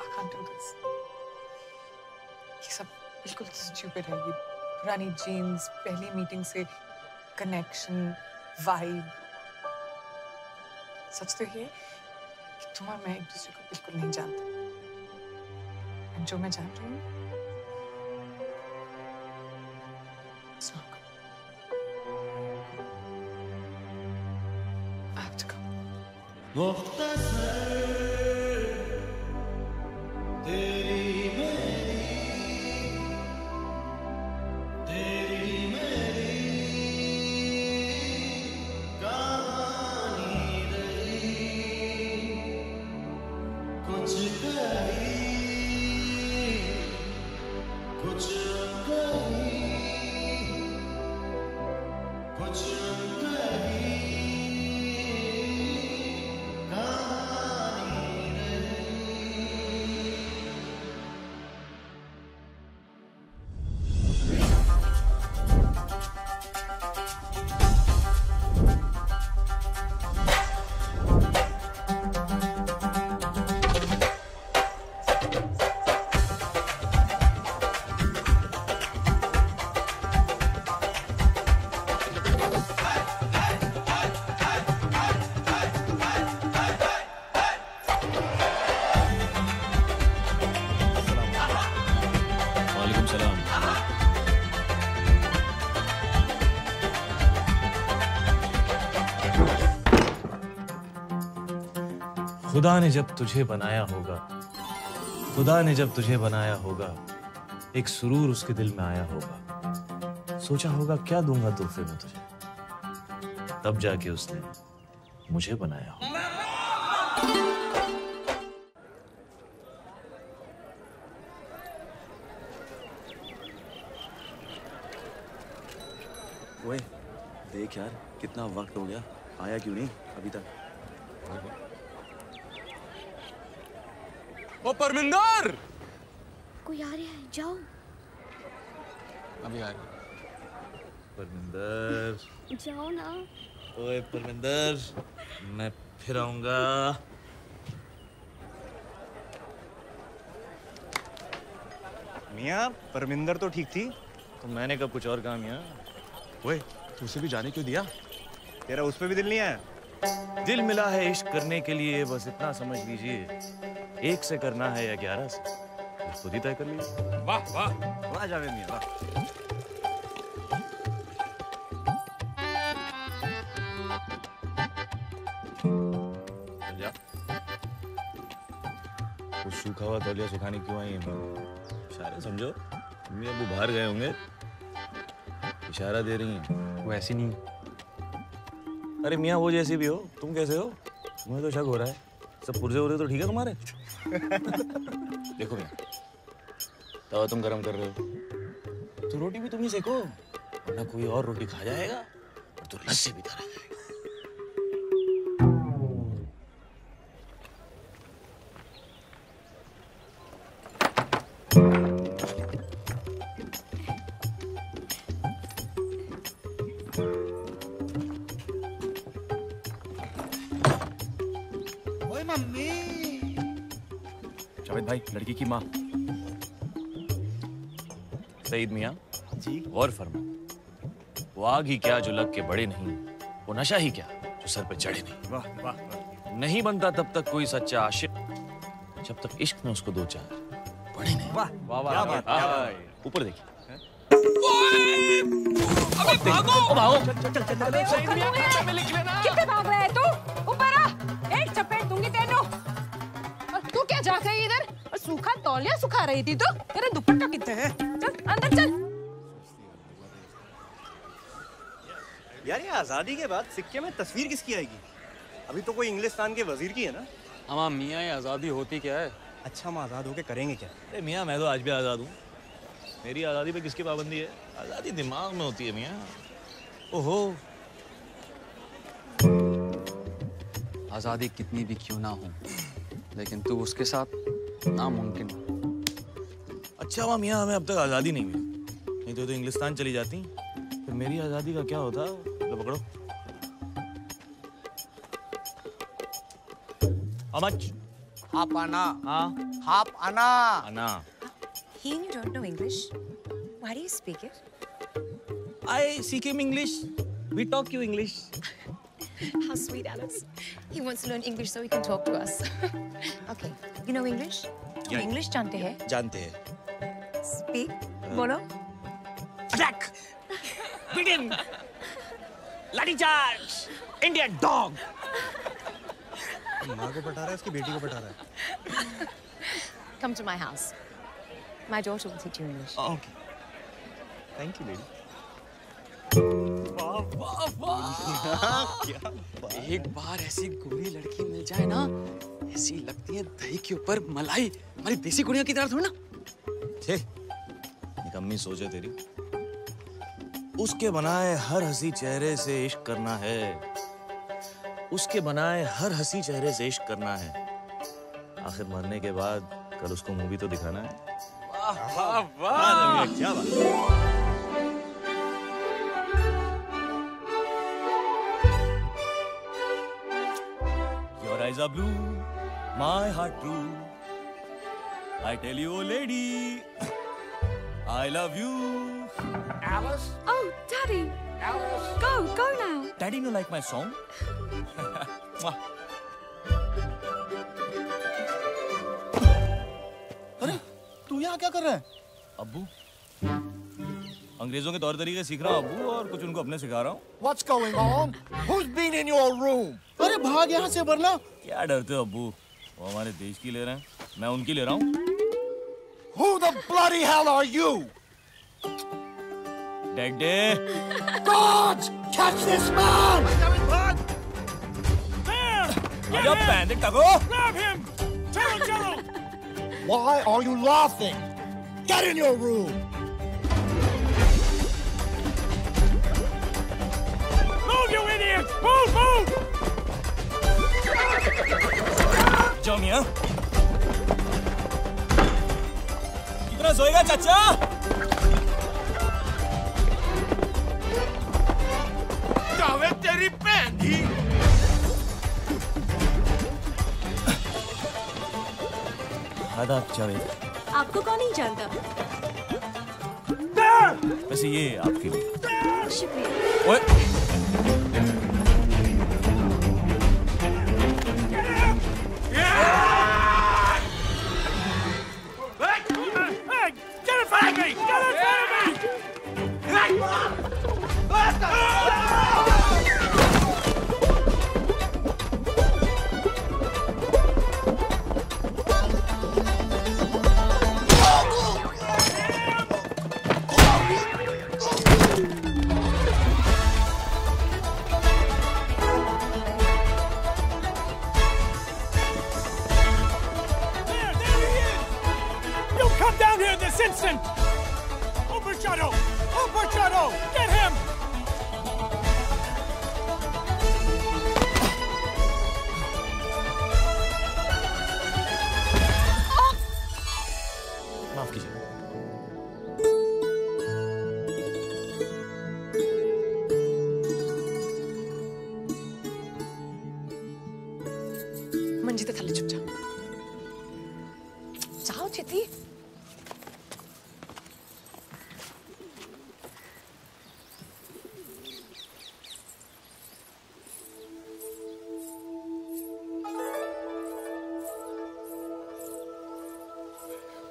I can't do this. ये सब बिल्कुल स्टूपिड है। ये पुरानी जीन्स, पहली मीटिंग से कनेक्शन, वाइब। सच तो ये कि तुम और मैं एक दूसरे को बिल्कुल नहीं जानते। और जो मैं जान रही हूँ I have to go. खुदा ने जब तुझे बनाया होगा, खुदा ने जब तुझे बनाया होगा, एक सुरूर उसके दिल में आया होगा। सोचा होगा क्या दूंगा तोहफे में तुझे, तब जाके उसने मुझे बनाया होगा। ओए, देख यार कितना वक्त हो गया, आया क्यों नहीं अभी तक? ओ परमिंदर! कोई आ रहा है, जाओ। अभी आ परमिंदर, जाओ ना। ओए परमिंदर, मैं फिर आऊंगा। मियाँ, परमिंदर तो ठीक थी। तो मैंने कब कुछ और कहा मियाँ? ओए, तू उसे भी जाने क्यों दिया? तेरा उस पे भी दिल नहीं है? दिल मिला है इश्क करने के लिए, बस इतना समझ लीजिए। 1 से करना है या 11 से, तो खुद ही तय कर लीजिए। वाह वाह वाह जावेद मियाँ, वाह। कुछ सूखा हुआ तौलिया सुखाने क्यों आई है? इशारे समझो, मम्मी अबू बाहर गए होंगे, इशारा दे रही हैं। वो ऐसी नहीं। अरे मियाँ वो जैसी भी हो, तुम कैसे हो? मुझे तो शक हो रहा है, सब पुर्जे हो रहे तो ठीक है तुम्हारे? देखो मियाँ, तवा तुम गरम कर रहे हो तो रोटी भी तुम ही सेको, वरना कोई और रोटी खा जाएगा और तो लस्सी भी धरा जाएगा। जावेद भाई, लड़की की माँ। सईद मियाँ जी, गौर फरमा, वो आग ही क्या जो लग के बड़े नहीं, वो नशा ही क्या जो सर पे चढ़े नहीं। वाह वाह। नहीं बनता तब तक कोई सच्चा आशिक, जब तक इश्क में उसको 2 4 पड़े नहीं। वाह वाह वाह, क्या बात, क्या बात। ऊपर देखिए। अबे भागो! भागो! कितने भाग रहा है तू? तौलिया सुखा रही थी तो तेरे दुपट्टा कितने हैं? चल अंदर चल। यार ये आजादी के बाद सिक्के में तस्वीर किसकी आएगी? अभी तो कोई इंग्लिस्तान के वजीर की है ना। हमारा मियाँ, ये आज़ादी होती क्या है? अच्छा हम आज़ाद होके करेंगे क्या? अरे मियाँ मैं तो आज भी आज़ाद हूँ। मेरी आज़ादी पे किसकी पाबंदी है? आज़ादी दिमाग में होती है मियाँ। ओहो आज़ादी कितनी भी क्यों ना हो, लेकिन तू उसके साथ नामुमकिन। अच्छा हुआ मियाँ हमें अब तक आज़ादी नहीं मिली, नहीं तो इंग्लिस्तान चली जाती, फिर मेरी आज़ादी का क्या होता? लो पकड़ो। How much? Half anna. हाँ? Half anna. Anna. He and you don't know English. Why do you speak it? I speak him English. We talk you English. How sweet, Alice. He wants to learn English so he can talk to us. Okay, you know English? Yeah. English जानते हैं? जानते हैं। Speak. बोलो. Attack! Beat him! Lathi charge! Indian dog! माँ को पटा रहा है, उसकी बेटी को पटा रहा है। Come to my house. My daughter will teach you English. Okay. Thank you, lady. वाह वाह! एक बार ऐसी गोरी लड़की मिल जाए ना, ऐसी लगती है दही के ऊपर मलाई। हमारी देसी कुड़ियों की तरह थोड़ी ना। निकम्मी सोच है तेरी। उसके बनाए हर हंसी चेहरे से इश्क करना है, उसके बनाए हर हंसी चेहरे से इश्क करना है। आखिर मरने के बाद कल उसको मूवी तो दिखाना है। वाह वाह वाह! क्या बात। Your eyes are blue, my heart true. I tell you, oh lady, I love you. Alice? Oh, Daddy. Alice? Go now. Daddy, you like my song? अरे तू यहाँ क्या कर रहा है? अब्बू, अंग्रेजों के तौर तरीके सीख रहा हूँ अब्बू, और कुछ उनको अपने सिखा रहा हूँ। What's going on? Who's been in your room? अरे भाग यहाँ से वरना। क्या डरते हो अब्बू? वो हमारे देश की ले रहे हैं, मैं उनकी ले रहा हूँ। Who the bloody hell are you? Daddy! Guards! Catch this man! आजा पैंदे टको! Grab him! Jello! Why are you laughing? Get in your room! Move, you idiots! Move! जाओ मियाँ। कितना सोएगा चाचा? गावे तेरी बहन ही! आदाब जावेद। आपको कौन नहीं जानता? वैसे ये आपके लिए। शुक्रिया। ओए! Get in front of me! Get in front of me! You come down here this instant! Oberchado! Oberchado! Get him! माफ कीजिए। मंजित खाली चुपचाप जाओ चिति।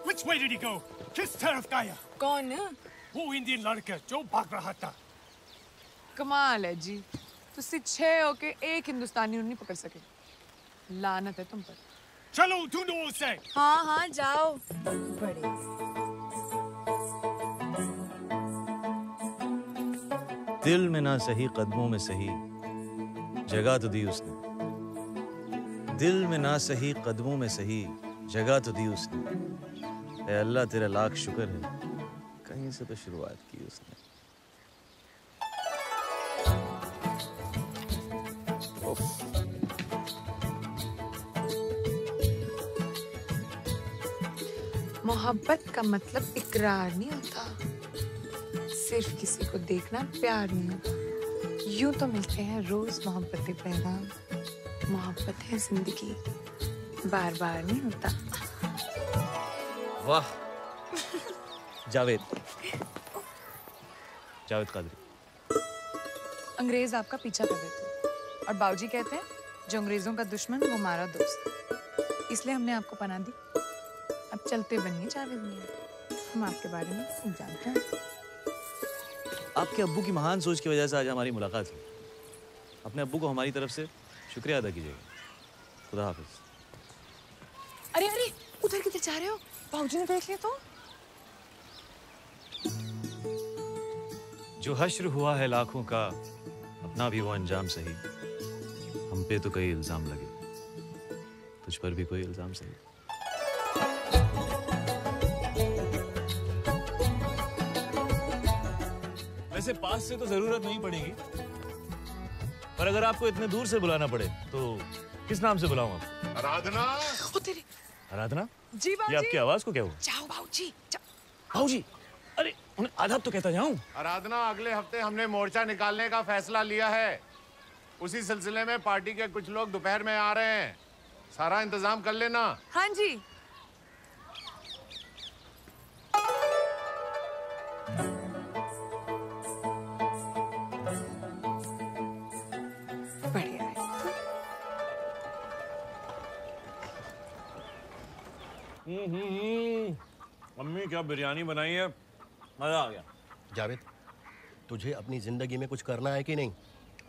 Which way did he go? किस तरफ गया? कौन? वो इंडियन लड़का जो भाग रहा था। कमाल है जी, तुझसे 6 होके एक हिंदुस्तानी नहीं पकड़ सके। लानत है तुम पर। चलो ढूंढो उसे। हाँ हाँ जाओ। बड़े दिल में ना सही कदमों में सही जगह तो दी उसने, दिल में ना सही कदमों में सही जगह तो दी उसने। ऐ अल्लाह तेरा लाख शुक्र है, कहीं से तो शुरुआत की उसने। मोहब्बत का मतलब इकरार नहीं होता, सिर्फ किसी को देखना प्यार नहीं होता। यूं तो मिलते हैं रोज मोहब्बतें पैगाम, मोहब्बत है जिंदगी, बार बार नहीं होता। वाह जावेद, जावेद कादरी। अंग्रेज आपका पीछा कर रहे थे और बाबूजी कहते हैं जो अंग्रेजों का दुश्मन वो हमारा दोस्त, इसलिए हमने आपको पनाह दी। अब चलते बनिए जावेद मियां, हम आपके बारे में सब जानते हैं। आपके अब्बू की महान सोच की वजह से आज हमारी मुलाकात हुई। अपने अब्बू को हमारी तरफ से शुक्रिया अदा कीजिएगा। खुदा हाफिज। अरे अरे उधर किधर जा रहे हो? बाबूजी ने देख लिया तो। जो हश्र हुआ है लाखों का, अपना भी वो अंजाम सही। हम पे तो कई इल्जाम लगे, तुझ पर भी कोई इल्जाम सही। वैसे पास से तो जरूरत नहीं पड़ेगी, पर अगर आपको इतने दूर से बुलाना पड़े तो किस नाम से बुलाऊं आपको? आराधना। ओ तेरी। आराधना? जी बाबूजी। ये आपकी आवाज को क्या हुआ? जाओ बाबूजी। बाबूजी, अरे उन्हें आदाब तो कहता जाऊं। आराधना, अगले हफ्ते हमने मोर्चा निकालने का फैसला लिया है। उसी सिलसिले में पार्टी के कुछ लोग दोपहर में आ रहे हैं। सारा इंतजाम कर लेना। हाँ जी। बढ़िया है। मम्मी क्या बिरयानी बनाई है, मजा आ गया। जावेद, तुझे अपनी जिंदगी में कुछ करना है कि नहीं?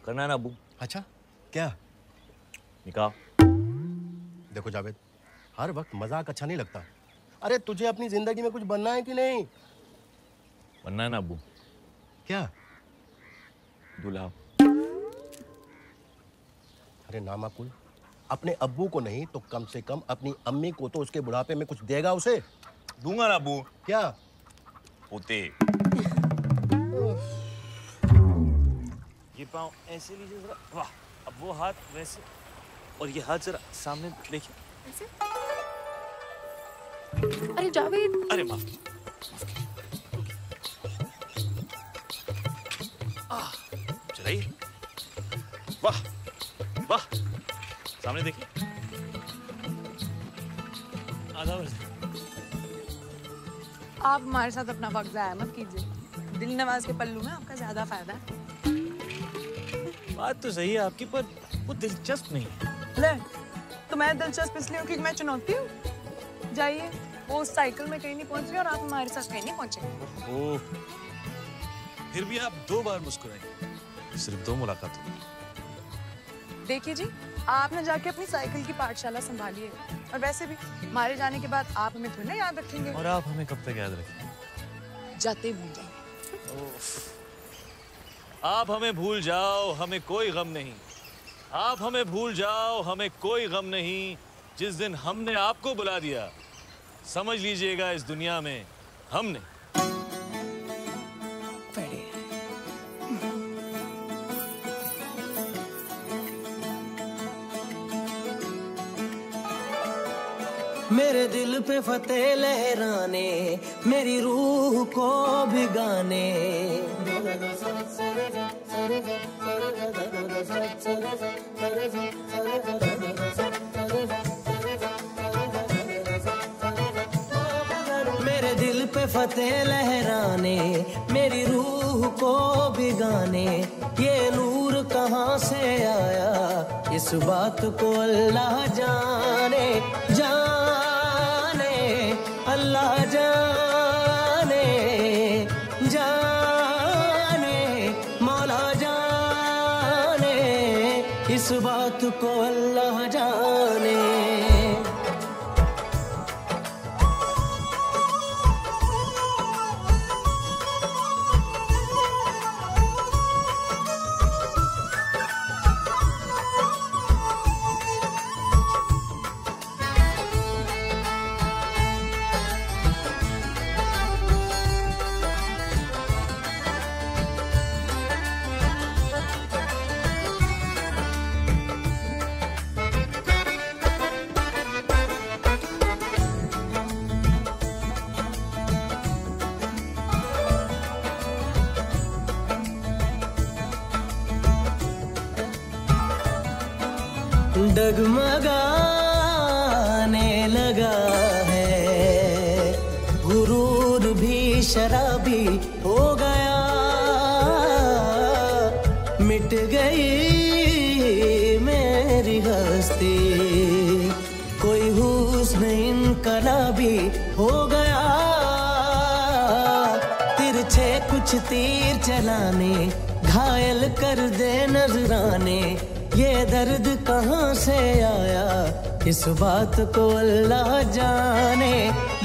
करना है ना अब्बू। अच्छा, क्या? निकाह। देखो जावेद, हर वक्त मजाक अच्छा नहीं लगता। अरे तुझे अपनी जिंदगी में कुछ बनना है कि नहीं? बनना है ना अब्बू। क्या? दूल्हा। अरे नामाकुल, अपने अब्बू को नहीं तो कम से कम अपनी अम्मी को तो उसके बुढ़ापे में कुछ देगा उसे। दूंगा ना अब्बू। क्या? पोते। ये पाँव ऐसे लीजिए जरा। वाह, अब वो हाथ वैसे और ये हाथ जरा सामने देखिए। ऐसे? अरे जावेद। अरे माफ। चलाइए। वाह वाह, सामने देखिए। आधा वर्ष। आप हमारे साथ अपना वक्त ज़ाया मत कीजिए। दिल नवाज के पल्लू में आपका ज्यादा फायदा है। बात तो सही है आपकी, पर वो दिलचस्प नहीं। ले, तो मैं दिलचस्प इसलिए हूँ क्योंकि मैं चुनौती हूँ। जाइए, वो उस साइकिल में कहीं नहीं पहुंच रही और आप हमारे साथ कहीं नहीं पहुंचे। ओह, फिर भी आप 2 बार मुस्कुराए, सिर्फ 2 मुलाकात हुई। देखिए जी, आपने जाके अपनी साइकिल की पाठशाला संभालिए, और वैसे भी हमारे जाने के बाद आप हमें थोड़ी ना याद रखेंगे। और आप हमें कब तक याद रखेंगे? जाते भूल जाओ। आप हमें भूल जाओ, हमें कोई गम नहीं। आप हमें भूल जाओ, हमें कोई गम नहीं। जिस दिन हमने आपको बुला दिया, समझ लीजिएगा इस दुनिया में हमने। मेरे दिल पे फतेह लहराने, मेरी रूह को भिगाने। मेरे दिल पे फतेह लहराने, मेरी रूह को भिगाने। ये नूर कहाँ से आया, इस बात को अल्लाह जाने। अल्लाह जाने, जाने, मौला जाने, इस बात को अल्लाह जाने। डगमगाने लगा है, गुरूर भी शराबी हो गया, मिट गई मेरी हस्ती, कोई हुस्न इनकलाबी हो गया, तिरछे कुछ तीर चलाने, घायल कर दे नजराने, ये दर्द कहाँ से आया, इस बात को अल्लाह जाने,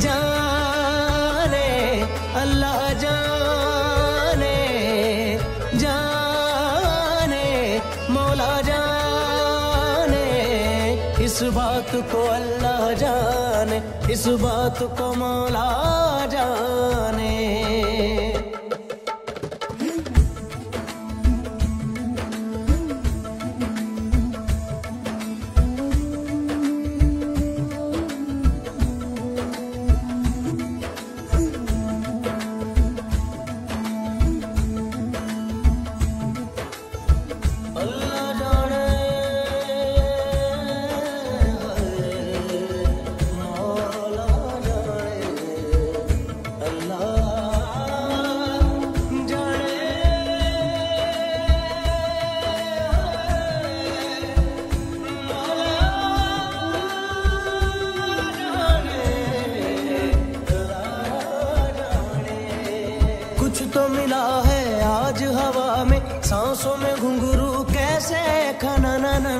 जाने अल्लाह जाने, जाने मौला जाने, इस बात को अल्लाह जाने, इस बात को मौला जाने। सांसों में घुंघरू कैसे खननन,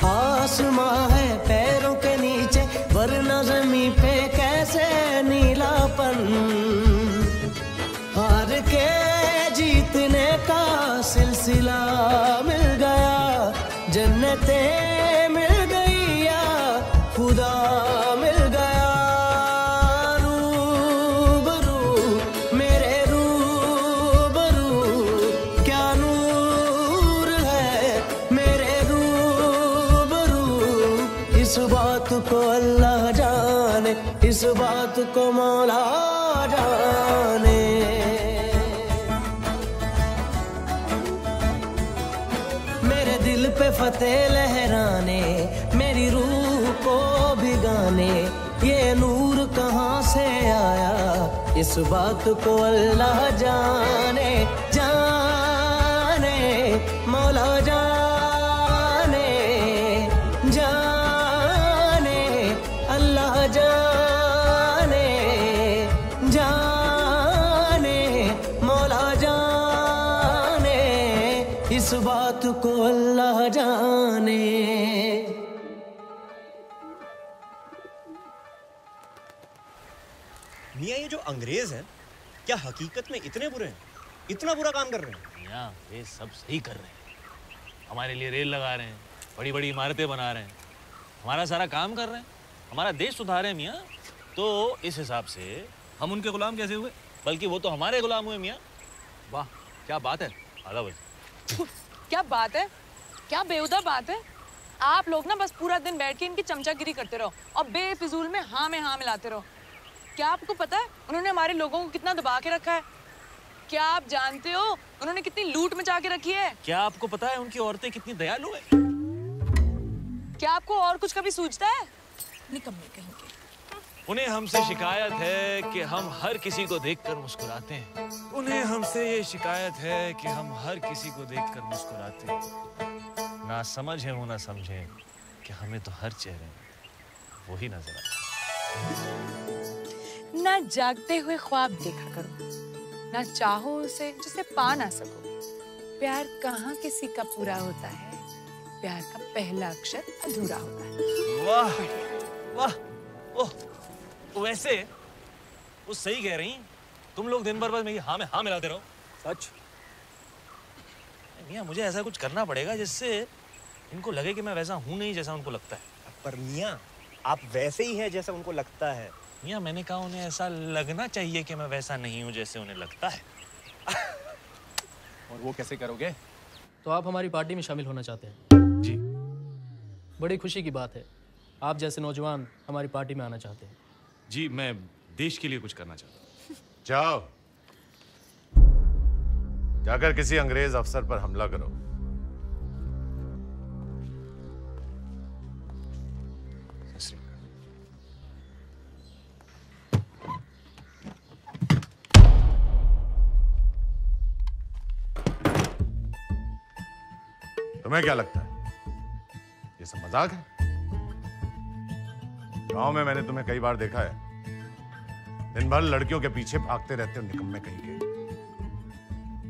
आसमां है पैरों के नीचे वरना ज़मीं पे कैसे नीलापन, हार के जीतने का सिलसिला मिल गया, जन्नतें मिल गई या खुदा मिल गया, इस बात को अल्लाह जाने, इस बात को मौला जाने। मेरे दिल पे फतेह लहराने, मेरी रूह को भिगाने, ये नूर कहाँ से आया, इस बात को अल्लाह जाने, जाने मौला जाने, जाने अल्लाह जाने, जाने मौला जाने, इस बात को अल्लाह जाने। मियाँ ये जो अंग्रेज हैं क्या हकीकत में इतने बुरे हैं, इतना बुरा काम कर रहे हैं? मियाँ ये सब सही कर रहे हैं, हमारे लिए रेल लगा रहे हैं, बड़ी बड़ी इमारतें बना रहे हैं, हमारा सारा काम कर रहे हैं, हमारा देश सुधार रहे हैं मियाँ। तो इस हिसाब से हम उनके गुलाम कैसे हुए? बल्कि वो तो हमारे गुलाम हुए मियाँ। वाह क्या बात है। आधा बज। क्या बात है, क्या बेहुदा बात है। आप लोग ना बस पूरा दिन बैठ के इनकी चमचागिरी करते रहो और बेफिजूल में हाँ में हाँ मिलाते रहो। क्या आपको पता है उन्होंने हमारे लोगों को कितना दबा के रखा है? क्या आप जानते हो उन्होंने कितनी लूट मचा के रखी है? क्या आपको पता है उनकी औरतें कितनी दयालु है? क्या आपको और कुछ कभी सूझता है? निकम्मे कहेंगे। उन्हें हमसे शिकायत है कि हम हर किसी को देखकर मुस्कुराते हैं। उन्हें हमसे ये शिकायत है कि हम हर किसी को देखकर मुस्कुराते हैं। ना समझ है वो ना समझे कि हमें तो हर चेहरे में वही नजर आता है। ना जागते हुए ख्वाब देखा करो, ना चाहो उसे जिसे पा ना सको। प्यार कहाँ किसी का पूरा होता है, प्यार का पहला अक्षर अधूरा होता है। वाह वाह। ओह वैसे वो सही कह रही। तुम लोग दिन भर बस मेरी हाँ में हाँ मिलाते रहो। सच मियाँ मुझे ऐसा कुछ करना पड़ेगा जिससे इनको लगे कि मैं वैसा हूँ नहीं जैसा उनको लगता है। पर मियाँ आप वैसे ही हैं जैसा उनको लगता है। मियाँ मैंने कहा उन्हें ऐसा लगना चाहिए कि मैं वैसा नहीं हूँ जैसे उन्हें लगता है। और वो कैसे करोगे? तो आप हमारी पार्टी में शामिल होना चाहते हैं? जी। बड़ी खुशी की बात है, आप जैसे नौजवान हमारी पार्टी में आना चाहते हैं। जी मैं देश के लिए कुछ करना चाहता हूँ। जाओ जाकर किसी अंग्रेज अफसर पर हमला करो तुम्हें क्या लगता है ये सब मजाक है? गांव में मैंने तुम्हें कई बार देखा है, दिन भर लड़कियों के पीछे भागते रहते हो, निकम्मे कहीं के।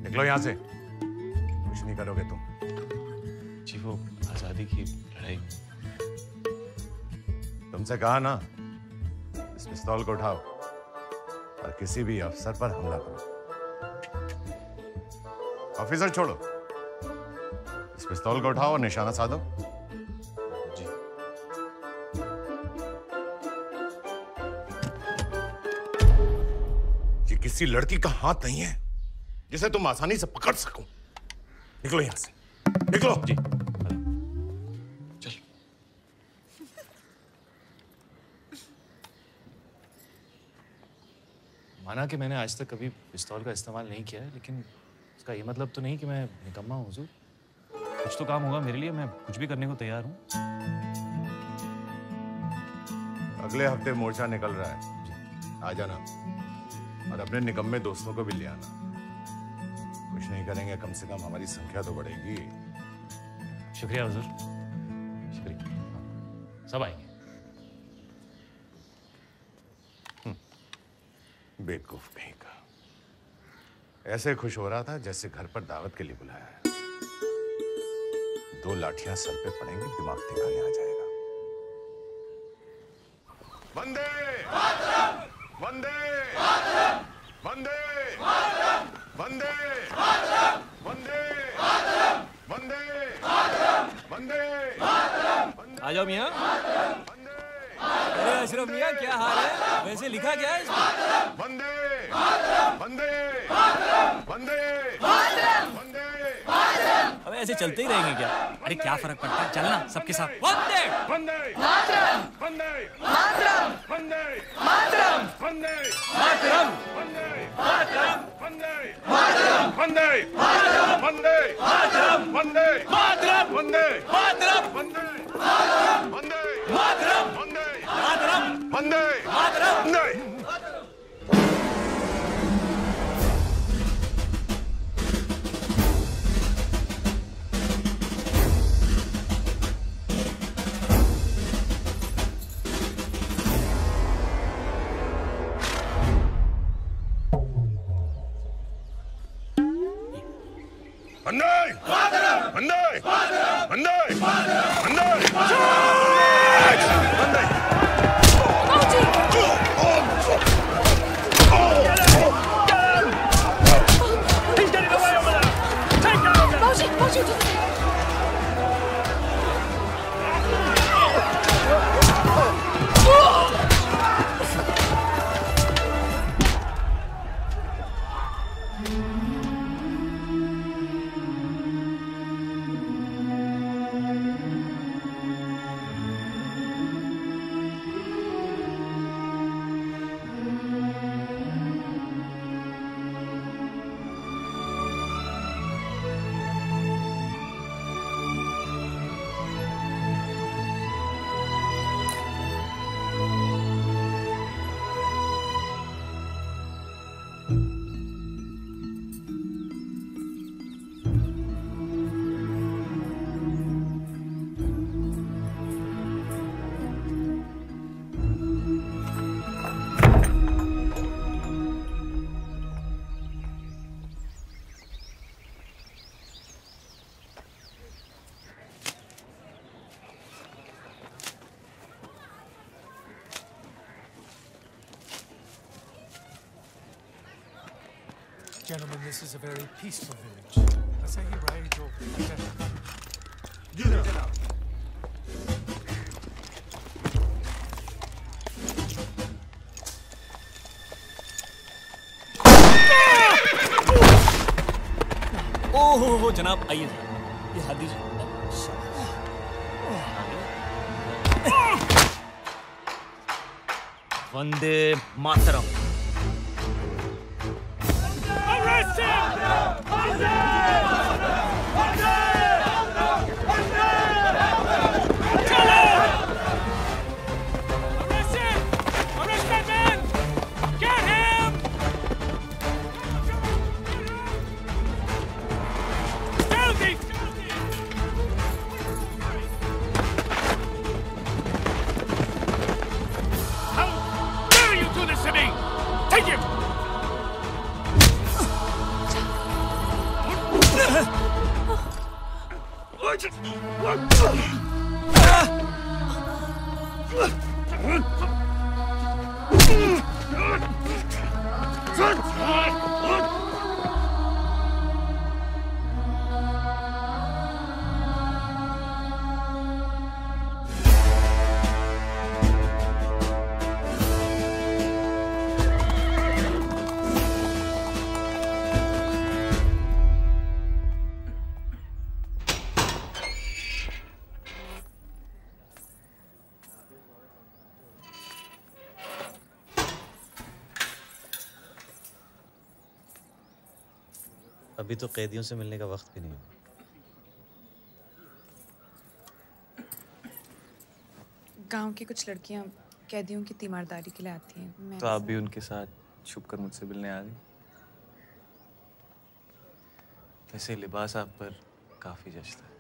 निकलो यहां से, कुछ नहीं करोगे तुम। जी वो आजादी की लड़ाई। तुमसे कहा ना, इस पिस्तौल को उठाओ और किसी भी अफसर पर हमला करो। ऑफिसर छोड़ो, इस पिस्तौल को उठाओ और निशाना साधो। जी। ये किसी लड़की का हाथ नहीं है जिसे तुम आसानी से पकड़ सको। निकलो यहां से, निकलो। जी। माना कि मैंने आज तक कभी पिस्तौल का इस्तेमाल नहीं किया है, लेकिन इसका ये मतलब तो नहीं कि मैं निकम्मा हूँ हुजूर। कुछ तो काम होगा मेरे लिए, मैं कुछ भी करने को तैयार हूँ। अगले हफ्ते मोर्चा निकल रहा है, आ जाना और अपने निकम्मे दोस्तों को भी ले आना। कुछ नहीं करेंगे, कम से कम हमारी संख्या तो बढ़ेगी। शुक्रिया हुजूर, शुक्रिया। सब आएंगे। बेवकूफ कहीं का, ऐसे खुश हो रहा था जैसे घर पर दावत के लिए बुलाया है। 2 लाठियां सर पे पड़ेंगे, दिमाग ठिकाने आ जाएगा। वंदे मातरम, वंदे मातरम, वंदे मातरम, वंदे मातरम, वंदे मातरम, वंदे मातरम, वंदे मातरम। आ जाओ मियां। अरे अशरफ मियां, क्या हाल है? वैसे लिखा क्या है इसमें? वंदे मातरम, वंदे मातरम, वंदे मातरम, वंदे मातरम। अब ऐसे चलते ही रहेंगे क्या? अरे क्या फर्क पड़ता है, चलना सबके साथ। वंदे वंदे मातरम, वंदे मातरम, वंदे मातरम, वंदे मातरम, वंदे मातरम, वंदे मातरम, वंदे मातरम, वंदे मातरम, वंदे मातरम, वंदे मातरम, वंदे मातरम, वंदे मातरम, वंदे मातरम, वंदे मातरम, वंदे। वंदे मातरम, वंदे मातरम, वंदे मातरम, वंदे वंदे। Gentlemen, this is a very peaceful village. Let's say you're ready to get out. ओहो जनाब, आइए ये हाथ दीजिए। वंदे मातरम। अभी तो कैदियों से मिलने का वक्त भी नहीं है। गांव की कुछ लड़कियां कैदियों की तीमारदारी के लिए आती हैं। तो आप भी उनके साथ छुपकर मुझसे मिलने आ गई। वैसे लिबास आप पर काफी जचता है।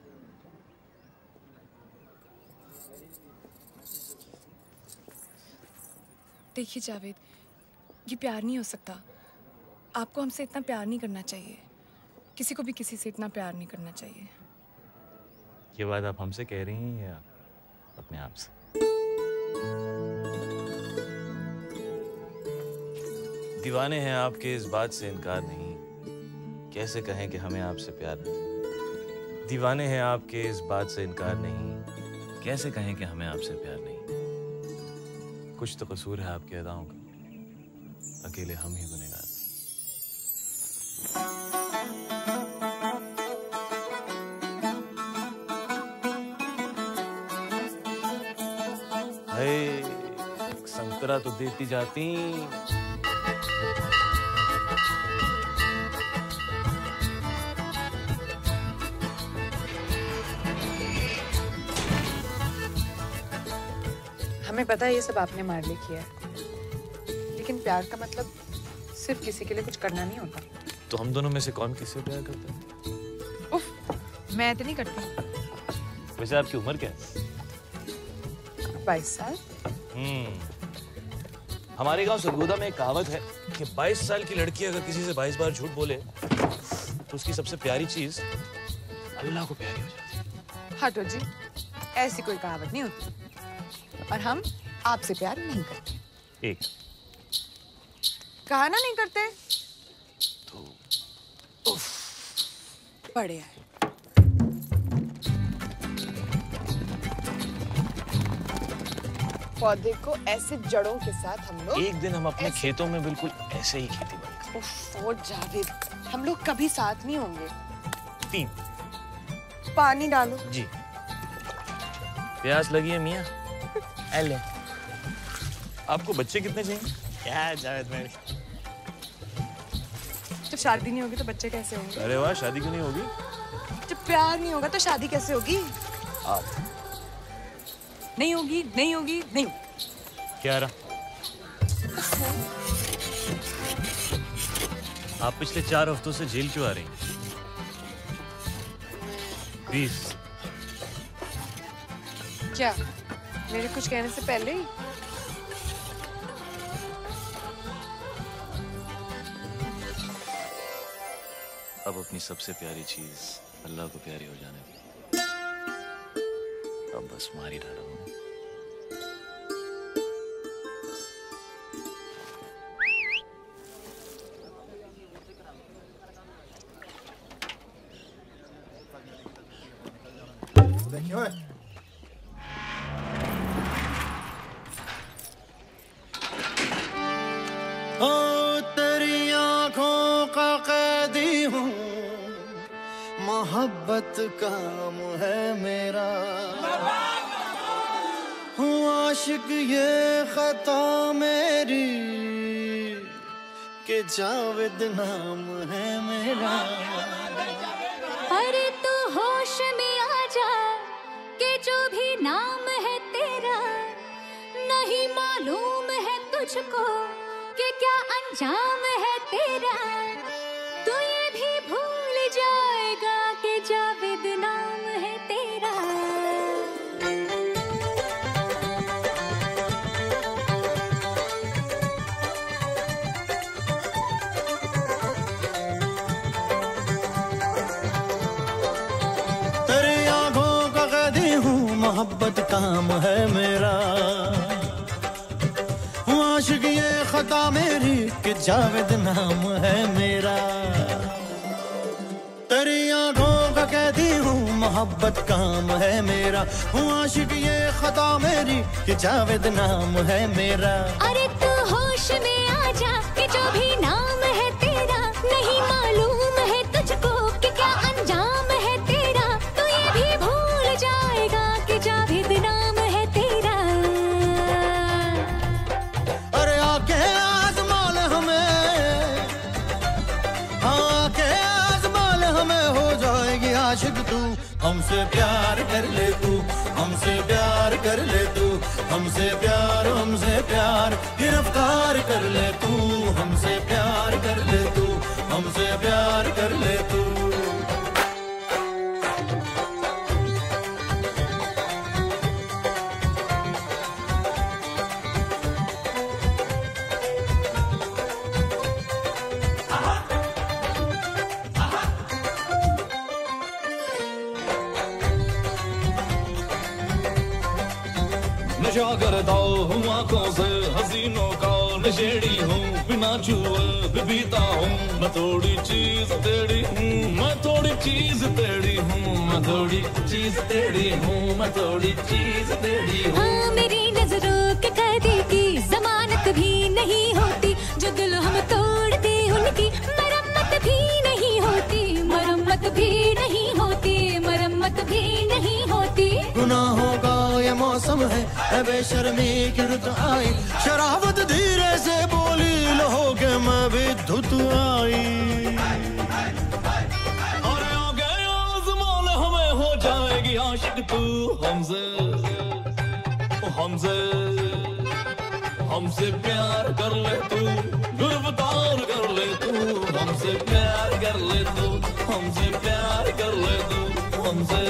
देखिए जावेद, ये प्यार नहीं हो सकता। आपको हमसे इतना प्यार नहीं करना चाहिए। किसी को भी किसी से इतना प्यार नहीं करना चाहिए। ये बात आप हमसे कह रही हैं या अपने आप से? दीवाने हैं आपके, इस बात से इनकार नहीं। कैसे कहें कि हमें आपसे प्यार नहीं। दीवाने हैं आपके, इस बात से इनकार नहीं। कैसे कहें कि हमें आपसे प्यार नहीं। कुछ तो कसूर है आपकी अदाओं का, अकेले हम ही गुनहगार। संतरा तो देती जाती। हमें पता है ये सब आपने हमारे लिए किया है, लेकिन प्यार का मतलब सिर्फ किसी के लिए कुछ करना नहीं होता। तो हम दोनों में से कौन किससे प्यार करता है? उफ, मैं तो नहीं करती। वैसे आपकी उम्र क्या है? 22 साल। हमारे गांव सरगोदा में एक कहावत है कि 22 साल की लड़की अगर किसी से 22 बार झूठ बोले तो उसकी सबसे प्यारी चीज अल्लाह को प्यारी हो जाती है। हटो जी, ऐसी कोई कहावत नहीं होती। और हम आपसे प्यार नहीं करते। एक कहा ना नहीं करते तो बढ़िया है। पौधे को ऐसे जड़ों के साथ हम लोग एक दिन हम अपने खेतों में बिल्कुल ऐसे ही खेती करेंगे। ओह जावेद, हम लोग कभी साथ नहीं होंगे। 3 पानी डालो जी। प्यास लगी है मियाँ? ले। आपको बच्चे कितने चाहिए? क्या जावेद भाई, जब शादी नहीं होगी तो बच्चे कैसे होंगे? अरे वाह, शादी क्यों नहीं होगी? जब प्यार नहीं होगा तो शादी कैसे होगी? आप नहीं होगी, नहीं होगी, नहीं। क्या रहा? आप पिछले 4 हफ्तों से जेल क्यों आ रही हैं? 20। क्या मेरे कुछ कहने से पहले ही? अब अपनी सबसे प्यारी चीज अल्लाह को प्यारी हो जाने दी। अब बस मार ही डाला हूं। देखिए तेरी आंखों का कैदी हूँ, मोहब्बत काम है मेरा। हूँ आशिक ये खता मेरी कि जावेद नाम है मेरा। अरे तू होश में आ जा कि जो भी नाम है तेरा, नहीं मालूम है तुझको कि क्या अंजाम है तेरा। तू ये भी भूल जाएगा कि जावेद नाम है तेरा। है मेरा। आशिक ये खता मेरी कि जावेद नाम है मेरा। तेरी आंखों का कहती हूँ मोहब्बत काम है मेरा। आशिक ये खता मेरी कि जावेद नाम है मेरा। अरे तू होश में आ जा कि जो भी नाम है तेरा नहीं मालूम है तुझको कि क्या अंजाम है तेरा। तू ये भी भूल जाएगा कि जावेद नाम है तेरा। अरे आके आज़मा ले हमें, आके आज़मा ले हमें, हो जाएगी आशिक तू। हमसे प्यार कर ले तू, हमसे प्यार कर ले तू, हमसे प्यार गिरफ्तार कर ले तू। हमसे प्यार कर ले तू, हमसे प्यार कर ले तू। नशा करता हूँ आंखों से हसीनों का नशेड़ी हूँ। बिना छुए भी पीता हूँ। मैं थोड़ी चीज तेरी हूँ, मैं थोड़ी चीज तेरी हूँ, मैं थोड़ी चीज तेरी हूँ, मैं थोड़ी चीज तेरी हूँ। हाँ मेरी नजरों के कैदी की जमानत भी नहीं होती। जो दिल हम तोड़ते उनकी मरम्मत भी नहीं होती, मरम्मत भी नहीं होती, मरम्मत भी नहीं होती। गुनाहों का ये मौसम है बेशर्मी की रुत आई। शराबत धीरे से बोली लोगे मैं भी धुत आई। अरे आगे आज़मा ले हमें, हो जाएगी आशिक तू। हमसे हमसे हमसे प्यार कर ले तू, गिरफ्तार कर ले तू। हमसे प्यार कर ले तू, हमसे प्यार कर ले तू, हमसे।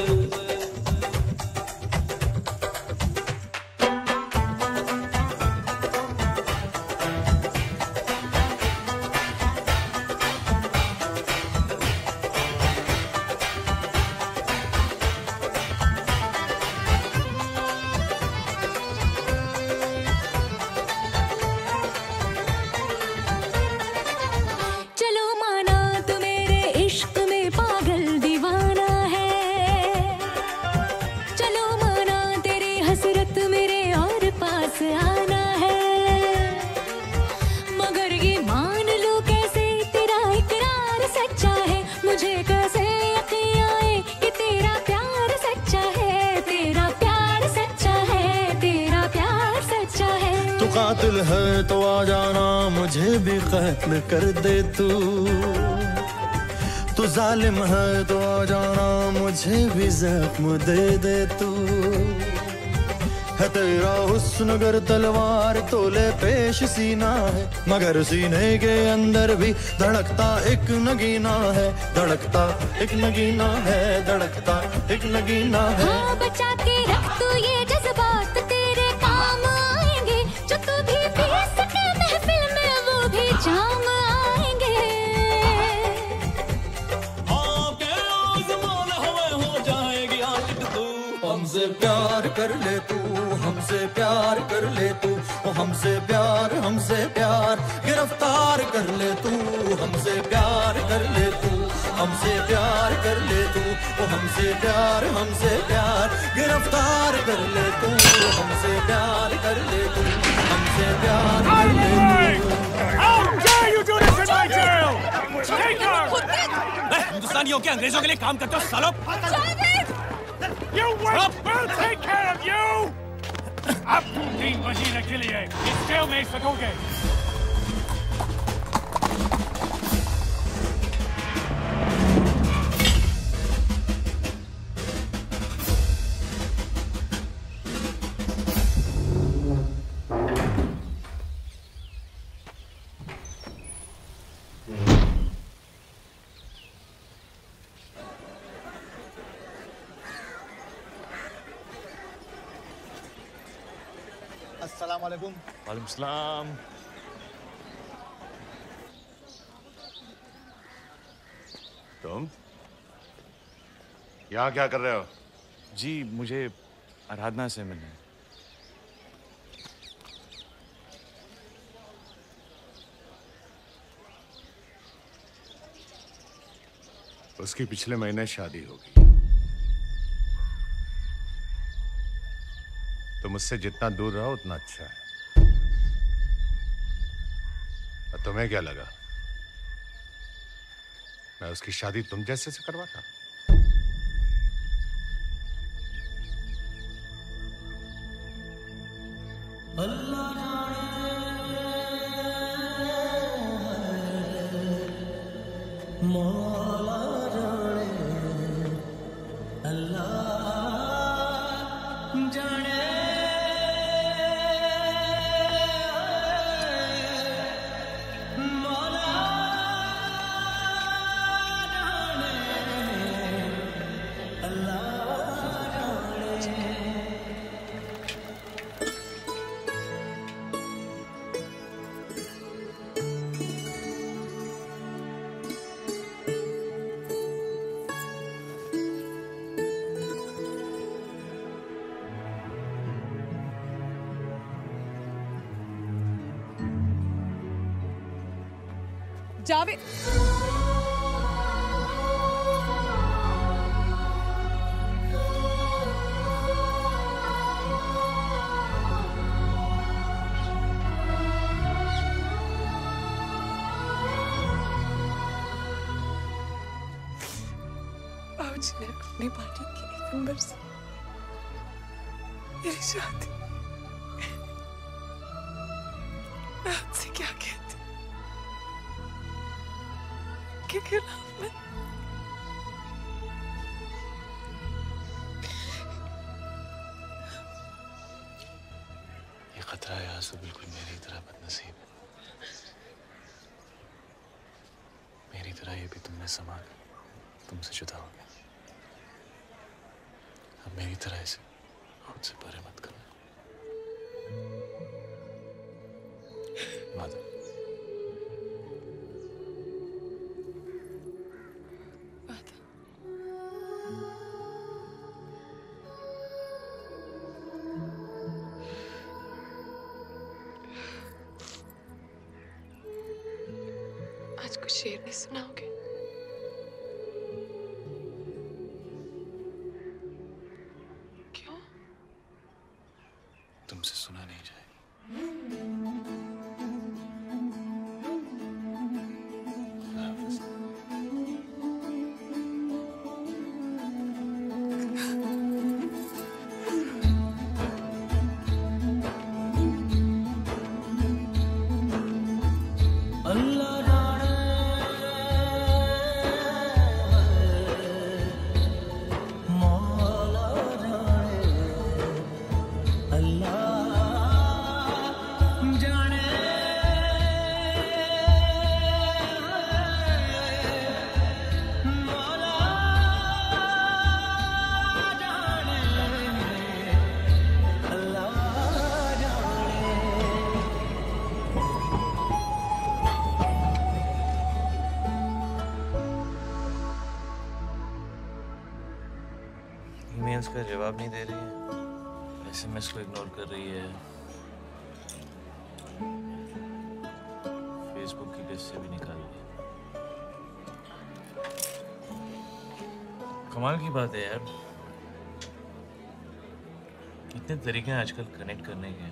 चलो माना तू मेरे इश्क में पागल दीवाना है। चलो माना तेरी हसरत मेरे और पास आना है। मगर ये मान लो कैसे तेरा इकरार सच्चा है। मुझे कैसे यकीन आए कि तेरा प्यार सच्चा है, तेरा प्यार सच्चा है, तेरा प्यार सच्चा है। तू कातिल है तो आ जाना, मुझे भी कत्ल कर दे तू। तू जालिम है तो आ जाना, मुझे भी जख्म दे दे तू। है तेरा हुस्न गर तलवार तो ले पेश सीना है। मगर सीने के अंदर भी धड़कता एक नगीना है, धड़कता एक नगीना है, धड़कता एक नगीना है। हाँ बचा के रख तू ये जज्बात तेरे काम आएंगे। जो तू भी पी सके महफिल में वो भी जाम आएंगे। आके आज़मा ले हमें, हो जाएगी आशिक तू। हमसे प्यार कर ले तू, हमसे प्यार कर ले तू। ओ हमसे प्यार गिरफ्तार कर ले तू। हमसे प्यार कर ले तू, हमसे प्यार कर ले तू। ओ हमसे प्यार गिरफ्तार कर ले तू। हमसे प्यार कर ले तू, हमसे प्यार कर ले तू। How dare you do this in my jail? Take her! हिंदुस्तानियों के अंग्रेजों के लिए काम करते हो सालों। You wait! We'll take care of you! अब तुम 3 महीने के लिए इस जेल में सकोगे। अस्सलाम वालेकुम। वालेकुम सलाम। तुम यहाँ क्या कर रहे हो? जी मुझे आराधना से मिलना है। उसकी पिछले महीने शादी होगी। तो मुझसे जितना दूर रहो उतना अच्छा है। और तुम्हें क्या लगा मैं उसकी शादी तुम जैसे से करवाता? मौला जाने अल्लाह जाने मौला जाने अल्लाह जाने। जावेद, बाबूजी ने अपनी पार्टी की 1 नंबर से मेरी शादी मैं आपसे क्या कहती के खिलाफ में ये खतरा है आंसू बिल्कुल मेरी तरह बदनसीब है। मेरी तरह ये भी तुमने संभाला, तुमसे जुदा हो गया। अब मेरी तरह इसे खुद से परे मत करना। माधव, आज कुछ शेर नहीं सुनाओगे? क्यों? तुमसे सुना नहीं जाएगा। ईमेल्स का जवाब नहीं दे रही है, एसएमएस को इग्नोर कर रही है, फेसबुक की लिस्ट से भी निकाल दी। कमाल की बात है यार, कितने तरीके हैं आजकल कनेक्ट करने के,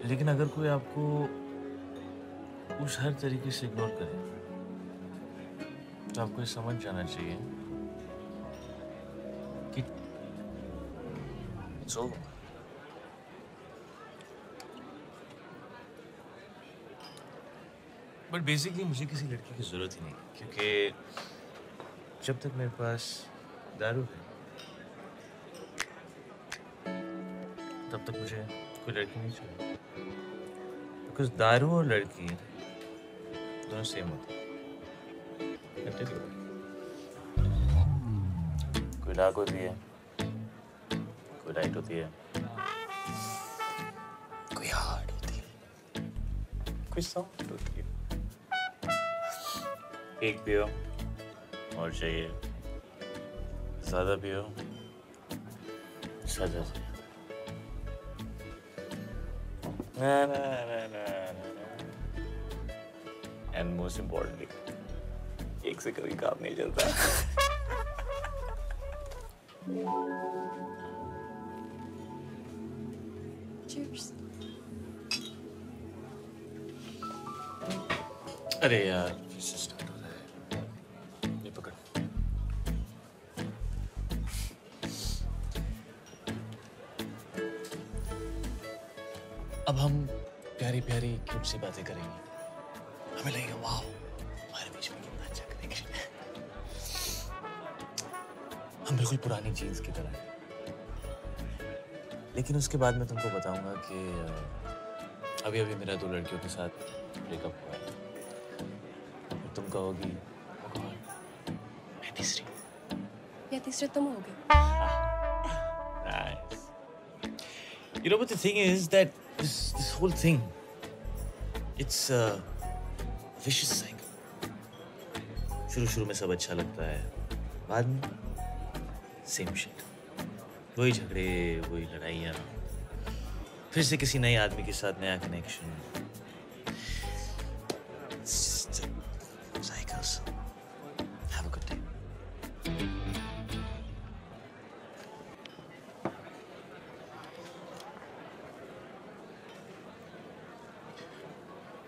लेकिन अगर कोई आपको उस हर तरीके से इग्नोर करे तो आपको ये समझ जाना चाहिए कि it's over. बट बेसिकली मुझे किसी लड़की की जरूरत ही नहीं, क्योंकि जब तक मेरे पास दारू है तब तक मुझे कोई लड़की नहीं चाहिए, बिकॉज दारू और लड़की दोनों सेम होते हैं। कोई डार्क होती है, कोई लाइट होती है, कोई हार्ड होती है, कोई सॉफ्ट होती है। एक पियो और चाहिए, ज्यादा पियो सजा चाहिए। ना ना ना ना ना, and most importantly एक से कभी काम नहीं चलता। Cheers. अरे यार स्टार्ट हो रहा है, ये पकड़। अब हम प्यारी प्यारी क्यूट सी बातें करेंगे। हमें लगेगा वाह हमारे बीच में कितना अच्छा कनेक्शन है। हम बिल्कुल पुरानी जीन्स की तरह हैं। लेकिन उसके बाद मैं तुमको बताऊंगा कि अभी अभी मेरा 2 लड़कियों के साथ ब्रेकअप हुआ है। तुम कहोगी मैं तीसरी। या तीसरे तुम होगे। Nice. You know what the thing is that this whole thing, it's a vicious cycle. शुरू में सब अच्छा लगता है, बाद में same shit. वही झगड़े, वही लड़ाइयाँ, फिर से किसी नए आदमी के साथ नया connection. Cycles. Have a good day.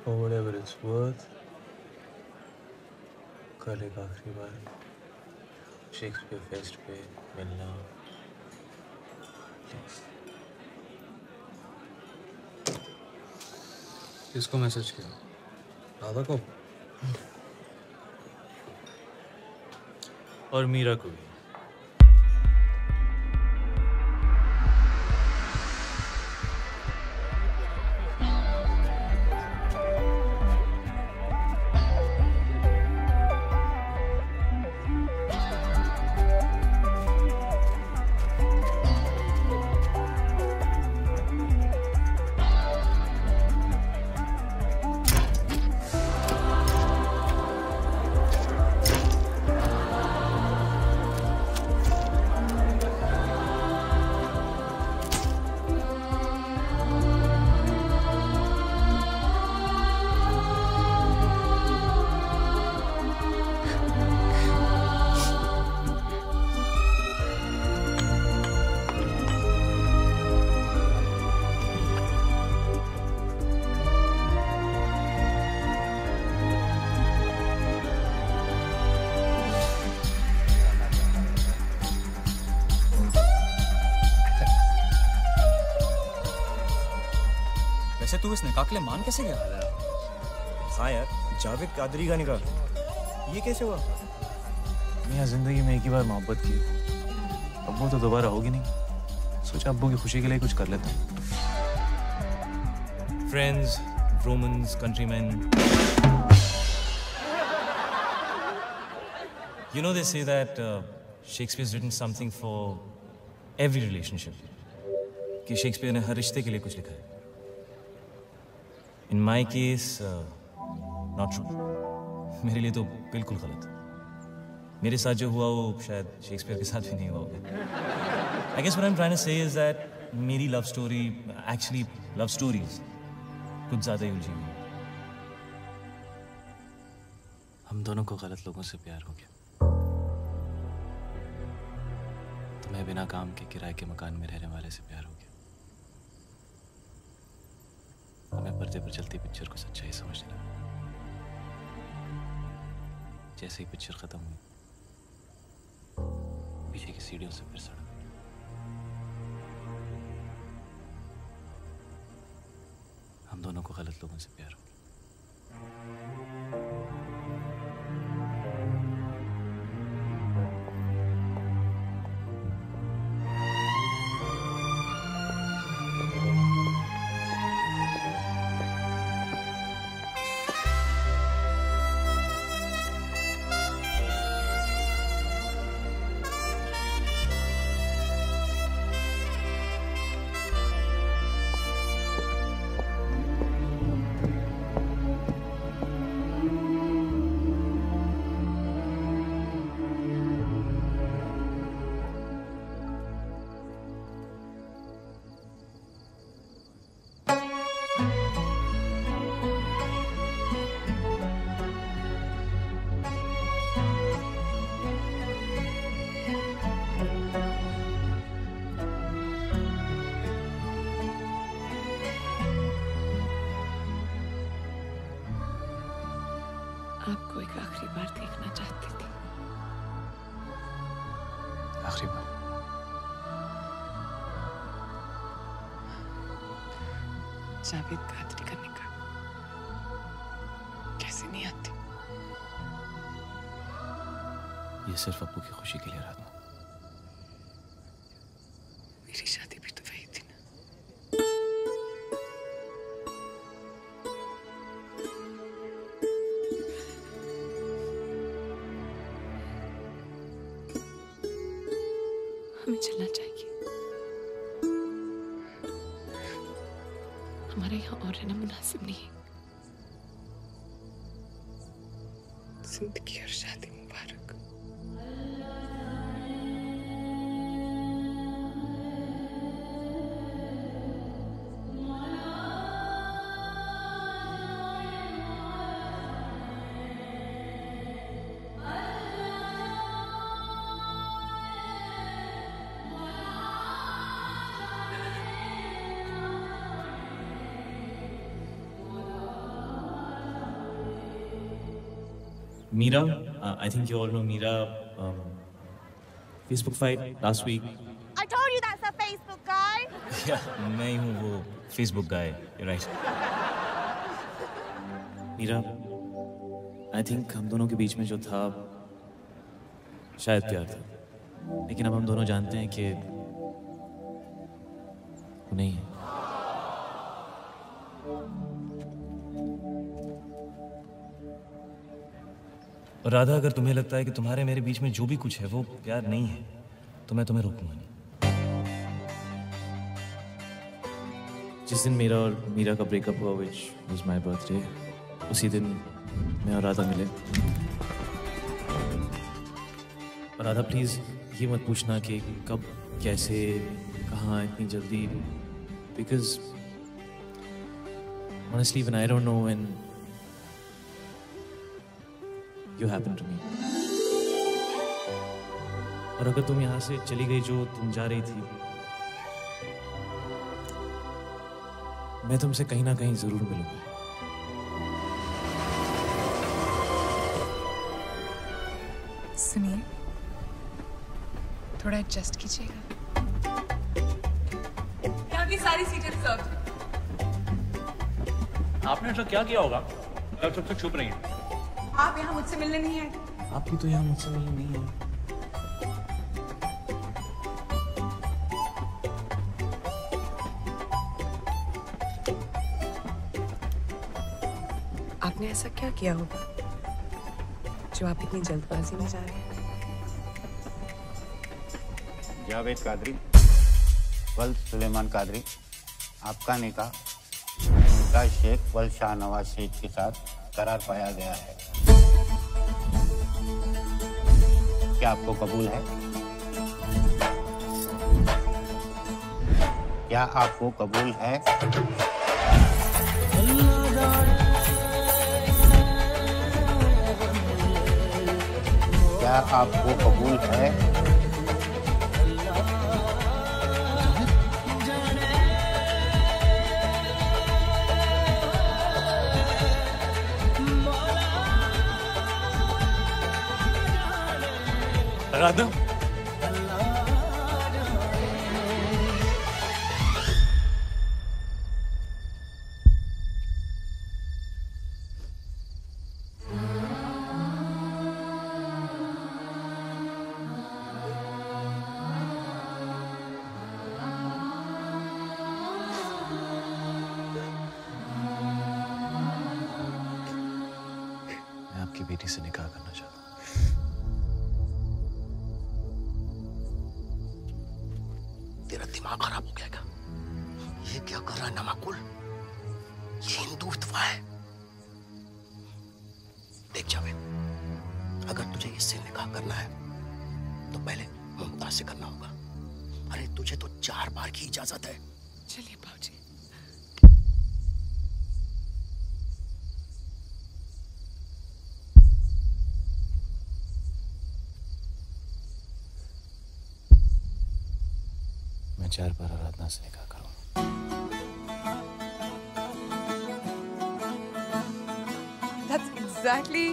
For whatever it's worth, कल एक आखिरी बार शेक्सपियर फेस्ट पे मिलना। किसको मैसेज किया? राधा को? और मीरा को भी। वैसे तू इस निकाह के लिए मान कैसे गया? हाँ यार, जावेद कादरी का निकाह, ये कैसे हुआ? मैं जिंदगी में एक ही बार मोहब्बत की, अब वो तो दोबारा होगी नहीं। सोचा अब्बू की खुशी के लिए कुछ कर लेता हूँ। Friends, Romans, countrymen. You know they say that Shakespeare's written something for every relationship. कि शेक्सपियर ने हर रिश्ते के लिए कुछ लिखा है। In my case, not true. मेरे लिए तो बिल्कुल गलत। मेरे साथ जो हुआ वो शायद शेक्सपियर के साथ भी नहीं हुआ होगा। I guess what I'm trying to say is that मेरी love story, actually love stories, कुछ ज़्यादा ही उलझी हुई। हम दोनों को गलत लोगों से प्यार हो गया। तुम्हें बिना काम के किराए के मकान में रहने वाले से प्यार हो गया। हमें पर्दे पर चलती पिक्चर को सच्चाई समझना। जैसे ही पिक्चर खत्म हुई, पीछे की सीढ़ियों से फिर सड़क। हम दोनों को गलत लोगों से प्यार हो गया। आखिरी बार। जावेद कादरी का निकाह कैसे नहीं आती? ये सिर्फ अब्बू की खुशी के लिए आराधना। मेरी शादी भी तो वही थी ना। हमें चलना चाहिए। हमारे यहाँ और रहना मुनासिब नहीं है। जिंदगी और शादी मुबारक। Mira, I think you all know Mira. Facebook fight last week. I told you that's a Facebook guy. Yeah, मैं ही हूँ वो Facebook guy. You're right. Mira, I think हम दोनों के बीच में जो था शायद प्यार था, लेकिन अब हम दोनों जानते हैं कि वो नहीं है। और राधा, अगर तुम्हें लगता है कि तुम्हारे मेरे बीच में जो भी कुछ है वो प्यार नहीं है, तो मैं तुम्हें रोकूंगा नहीं। जिस दिन मेरा और मीरा का ब्रेकअप हुआ, which was my birthday, उसी दिन मैं और राधा मिले। और राधा, प्लीज ये मत पूछना कि कब, कैसे, कहाँ, इतनी जल्दी, because honestly when I don't know when you happen to me. और अगर तुम यहाँ से चली गई जो तुम जा रही थी, मैं तुमसे कहीं ना कहीं जरूर मिलूंगा। सुनिए, थोड़ा एडजस्ट कीजिएगा। यहाँ की सारी सीटें रिजर्व। आपने ऐसा क्या किया होगा? अब सबसे चुप रही हैं। आप यहाँ मुझसे मिलने नहीं आए। आप भी तो यहाँ मुझसे मिलने नहीं है। आपने ऐसा क्या किया होगा जो आप इतनी जल्दबाजी में जा रहे हैं? जावेद कादरी, वल्द सुलेमान कादरी, आपका निकाह मुमताज शेख वल्द शाहनवाज शेख के साथ करार पाया गया है। क्या आपको कबूल है? क्या आपको कबूल है? क्या आपको कबूल है? राधा, मैं आपकी बेटी से निकाह करना चाहता हूँ। तेरा दिमाग खराब हो गया क्या? ये क्या कर रहा है नमाकुल? ये हिंदुत्व है। देख जावेद, अगर तुझे इससे निकाह करना है तो पहले मुमताज से करना होगा। अरे तुझे तो 4 बार की इजाजत है। चलिए बाबूजी। मैं 4 बार आराधना से निकाह करूंगा। That's exactly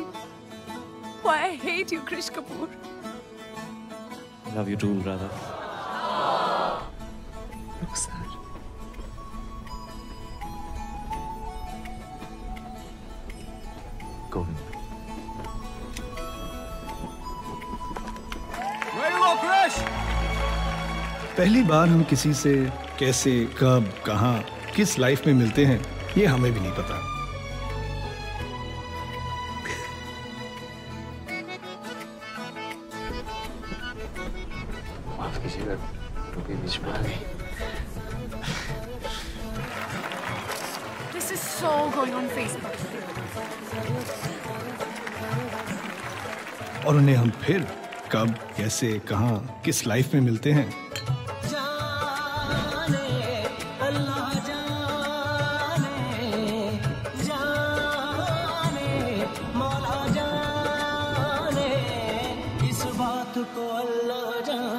why I hate you, Krish Kapoor. Love you too, brother. Rukhsar. Go. पहली बार हम किसी से कैसे, कब, कहाँ, किस लाइफ में मिलते हैं, ये हमें भी नहीं पता। माफ कीजिएगा, टोपी बीच में आ गई। This is so going on Facebook. और उन्हें हम फिर कब, कैसे, कहाँ, किस लाइफ में मिलते हैं, को अल्लाह जाने।